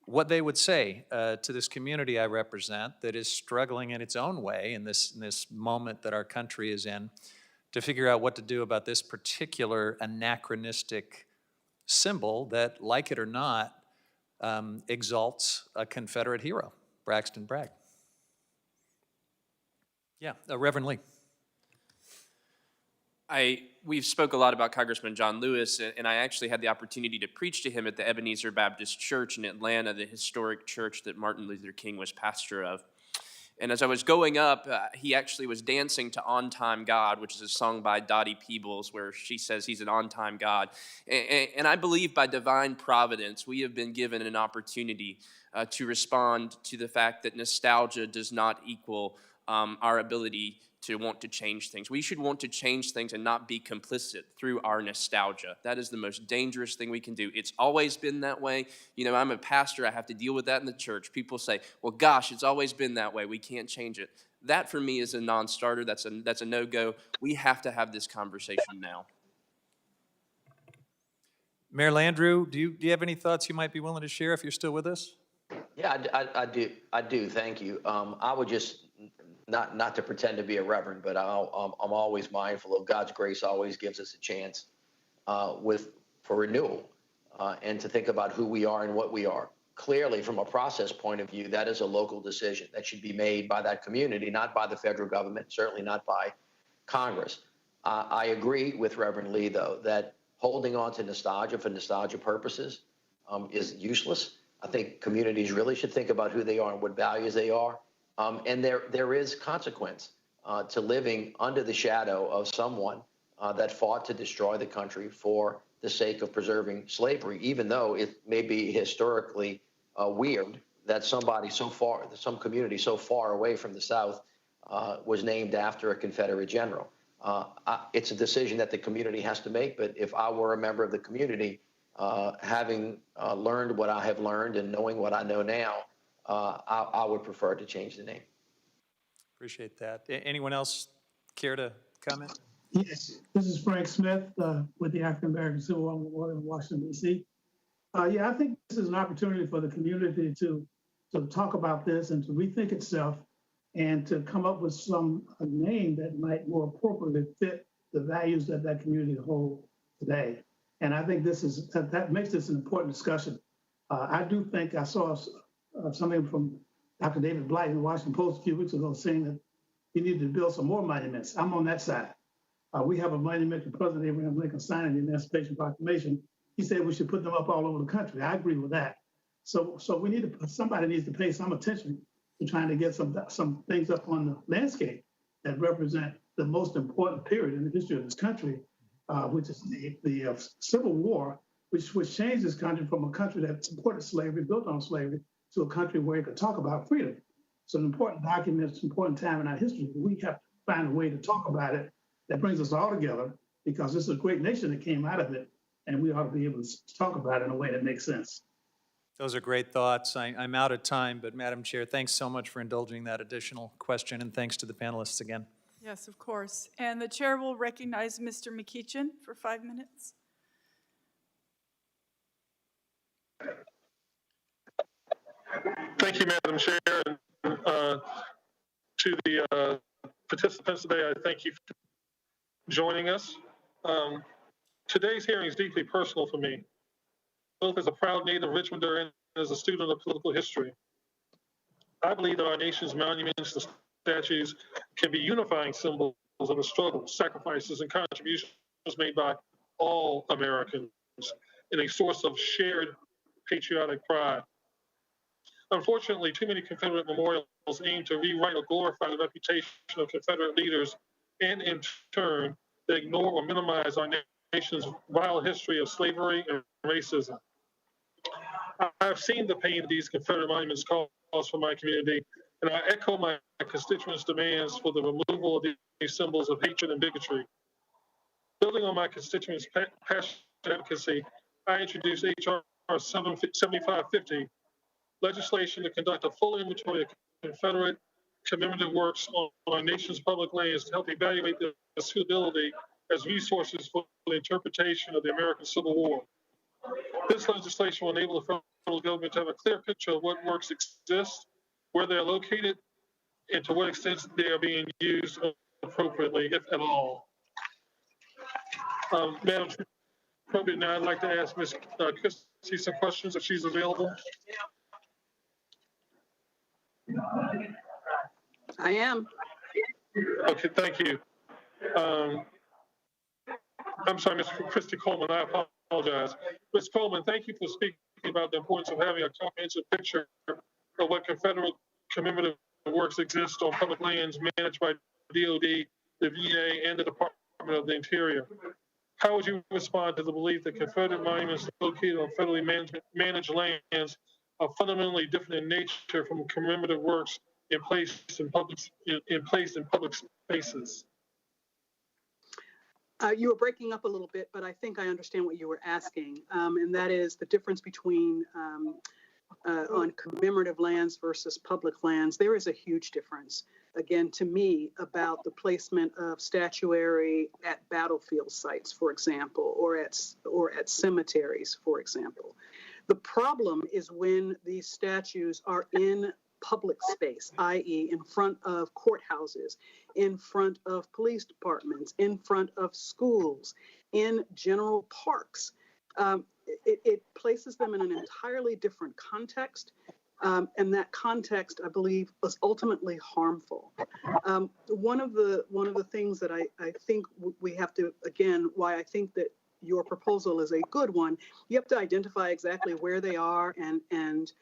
what they would say to this community I represent that is struggling in its own way in this moment that our country is in to figure out what to do about this particular anachronistic symbol that, like it or not, exalts a Confederate hero, Braxton Bragg. Yeah, Reverend Lee. We've spoke a lot about Congressman John Lewis, and I actually had the opportunity to preach to him at the Ebenezer Baptist Church in Atlanta, the historic church that Martin Luther King was pastor of. And as I was going up, he actually was dancing to On Time God, which is a song by Dottie Peebles, where she says he's an on-time God. And I believe by divine providence, we have been given an opportunity to respond to the fact that nostalgia does not equal our ability to want to change things. We should want to change things and not be complicit through our nostalgia. That is the most dangerous thing we can do. It's always been that way. You know, I'm a pastor. I have to deal with that in the church. People say, well, gosh, it's always been that way. We can't change it. That, for me, is a non-starter. That's a no-go. We have to have this conversation now. Mayor Landrieu, do you have any thoughts you might be willing to share if you're still with us? Yeah, I do. Thank you. I would just, not to pretend to be a reverend, but I'm always mindful of God's grace always gives us a chance for renewal and to think about who we are and what we are. Clearly, from a process point of view, that is a local decision that should be made by that community, not by the federal government, certainly not by Congress. I agree with Reverend Lee, though, that holding on to nostalgia for nostalgia purposes is useless. I think communities really should think about who they are and what values they are. And there is consequence to living under the shadow of someone that fought to destroy the country for the sake of preserving slavery, even though it may be historically weird that some community so far away from the South was named after a Confederate general. It's a decision that the community has to make, but if I were a member of the community, having learned what I have learned and knowing what I know now, I would prefer to change the name. Appreciate that. Anyone else care to comment? Yes, this is Frank Smith with the African American Civil War Memorial in Washington, D.C. Yeah, I think this is an opportunity for the community to talk about this and to rethink itself and to come up with a name that might more appropriately fit the values that that community holds today. And I think that makes this an important discussion. I do think I saw something from Dr. David Blight in the Washington Post a few weeks ago saying that he needed to build some more monuments. I'm on that side. We have a monument to President Abraham Lincoln signing the Emancipation Proclamation. He said we should put them up all over the country. I agree with that. So somebody needs to pay some attention to trying to get some things up on the landscape that represent the most important period in the history of this country, which is the Civil War, which changed this country from a country that supported slavery, built on slavery, to a country where it could talk about freedom. It's an important document, it's an important time in our history, but we have to find a way to talk about it that brings us all together, because this is a great nation that came out of it, and we ought to be able to talk about it in a way that makes sense. Those are great thoughts. I'm out of time, but Madam Chair, thanks so much for indulging that additional question, and thanks to the panelists again. Yes, of course. And the chair will recognize Mr. McEachin for 5 minutes. Thank you, Madam Chair. And, to the participants today, I thank you for joining us. Today's hearing is deeply personal for me, both as a proud native Richmonder and as a student of political history. I believe that our nation's monuments and statues can be unifying symbols of the struggles, sacrifices, and contributions made by all Americans, and a source of shared patriotic pride. Unfortunately, too many Confederate memorials aim to rewrite or glorify the reputation of Confederate leaders, and in turn, they ignore or minimize our nation's vile history of slavery and racism. I have seen the pain that these Confederate monuments cause for my community, and I echo my constituents' demands for the removal of these symbols of hatred and bigotry. Building on my constituents' passionate advocacy, I introduced H.R. 7550, legislation to conduct a full inventory of Confederate commemorative works on our nation's public lands to help evaluate their suitability as resources for the interpretation of the American Civil War. This legislation will enable the federal government to have a clear picture of what works exist, where they're located, and to what extent they are being used appropriately, if at all. Madam Chair, now I'd like to ask Ms. Christie some questions if she's available. I am. Okay, thank you. I'm sorry, Ms. Christy Coleman, I apologize. Ms. Coleman, thank you for speaking about the importance of having a comprehensive picture of what Confederate commemorative works exist on public lands managed by DOD, the VA, and the Department of the Interior. How would you respond to the belief that Confederate monuments located on federally managed lands are fundamentally different in nature from commemorative works in place in public spaces? You were breaking up a little bit, but I think I understand what you were asking, and that is the difference between on commemorative lands versus public lands. There is a huge difference, again, to me, about the placement of statuary at battlefield sites, for example, or at cemeteries, for example. The problem is when these statues are in public space, i.e. in front of courthouses, in front of police departments, in front of schools, in general parks. It places them in an entirely different context, and that context, I believe, is ultimately harmful. One of the things that I think we have to, again, why I think that your proposal is a good one, you have to identify exactly where they are and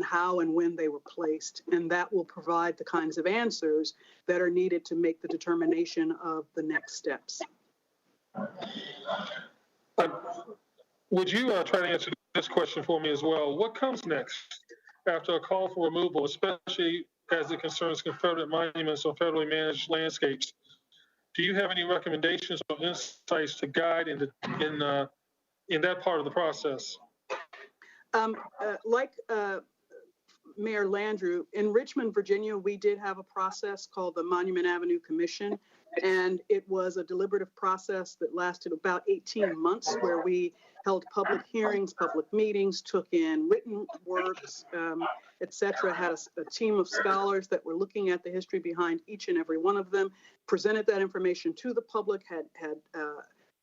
how and when they were placed. And that will provide the kinds of answers that are needed to make the determination of the next steps. Would you try to answer this question for me as well? What comes next after a call for removal, especially as it concerns Confederate monuments on federally managed landscapes? Do you have any recommendations or insights to guide in that part of the process? Like Mayor Landrieu, in Richmond, Virginia, we did have a process called the Monument Avenue Commission, and it was a deliberative process that lasted about 18 months, where we held public hearings, public meetings, took in written works, et cetera, had a team of scholars that were looking at the history behind each and every one of them, presented that information to the public, had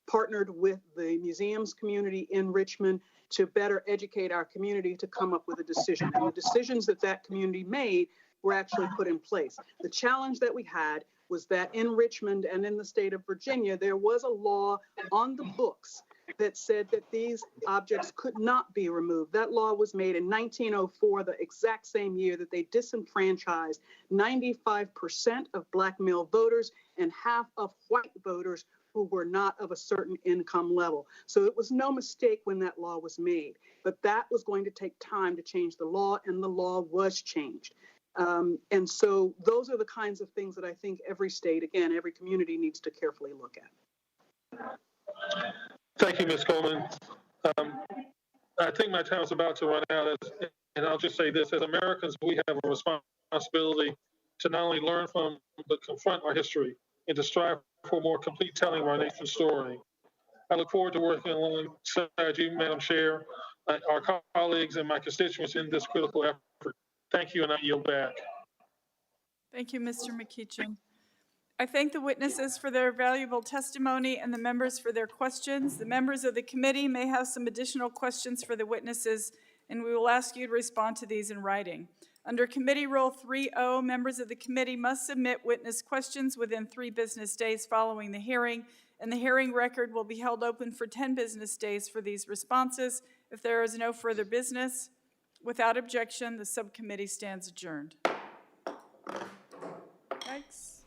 partnered with the museums community in Richmond to better educate our community to come up with a decision. And the decisions that community made were actually put in place. The challenge that we had was that in Richmond and in the state of Virginia, there was a law on the books that said that these objects could not be removed. That law was made in 1904, the exact same year that they disenfranchised 95% of Black male voters and half of white voters who were not of a certain income level. So it was no mistake when that law was made, but that was going to take time to change the law, and the law was changed. And so those are the kinds of things that I think every state, again, every community needs to carefully look at. Thank you, Ms. Coleman. I think my time is about to run out, and I'll just say this: as Americans, we have a responsibility to not only learn from, but confront our history and to strive for a more complete telling of our nation's story. I look forward to working alongside you, Madam Chair, our colleagues, and my constituents in this critical effort. Thank you, and I yield back. Thank you, Mr. McEachin. I thank the witnesses for their valuable testimony and the members for their questions. The members of the committee may have some additional questions for the witnesses, and we will ask you to respond to these in writing. Under Committee Rule 3.0, members of the committee must submit witness questions within 3 business days following the hearing, and the hearing record will be held open for 10 business days for these responses. If there is no further business, without objection, the subcommittee stands adjourned. Thanks.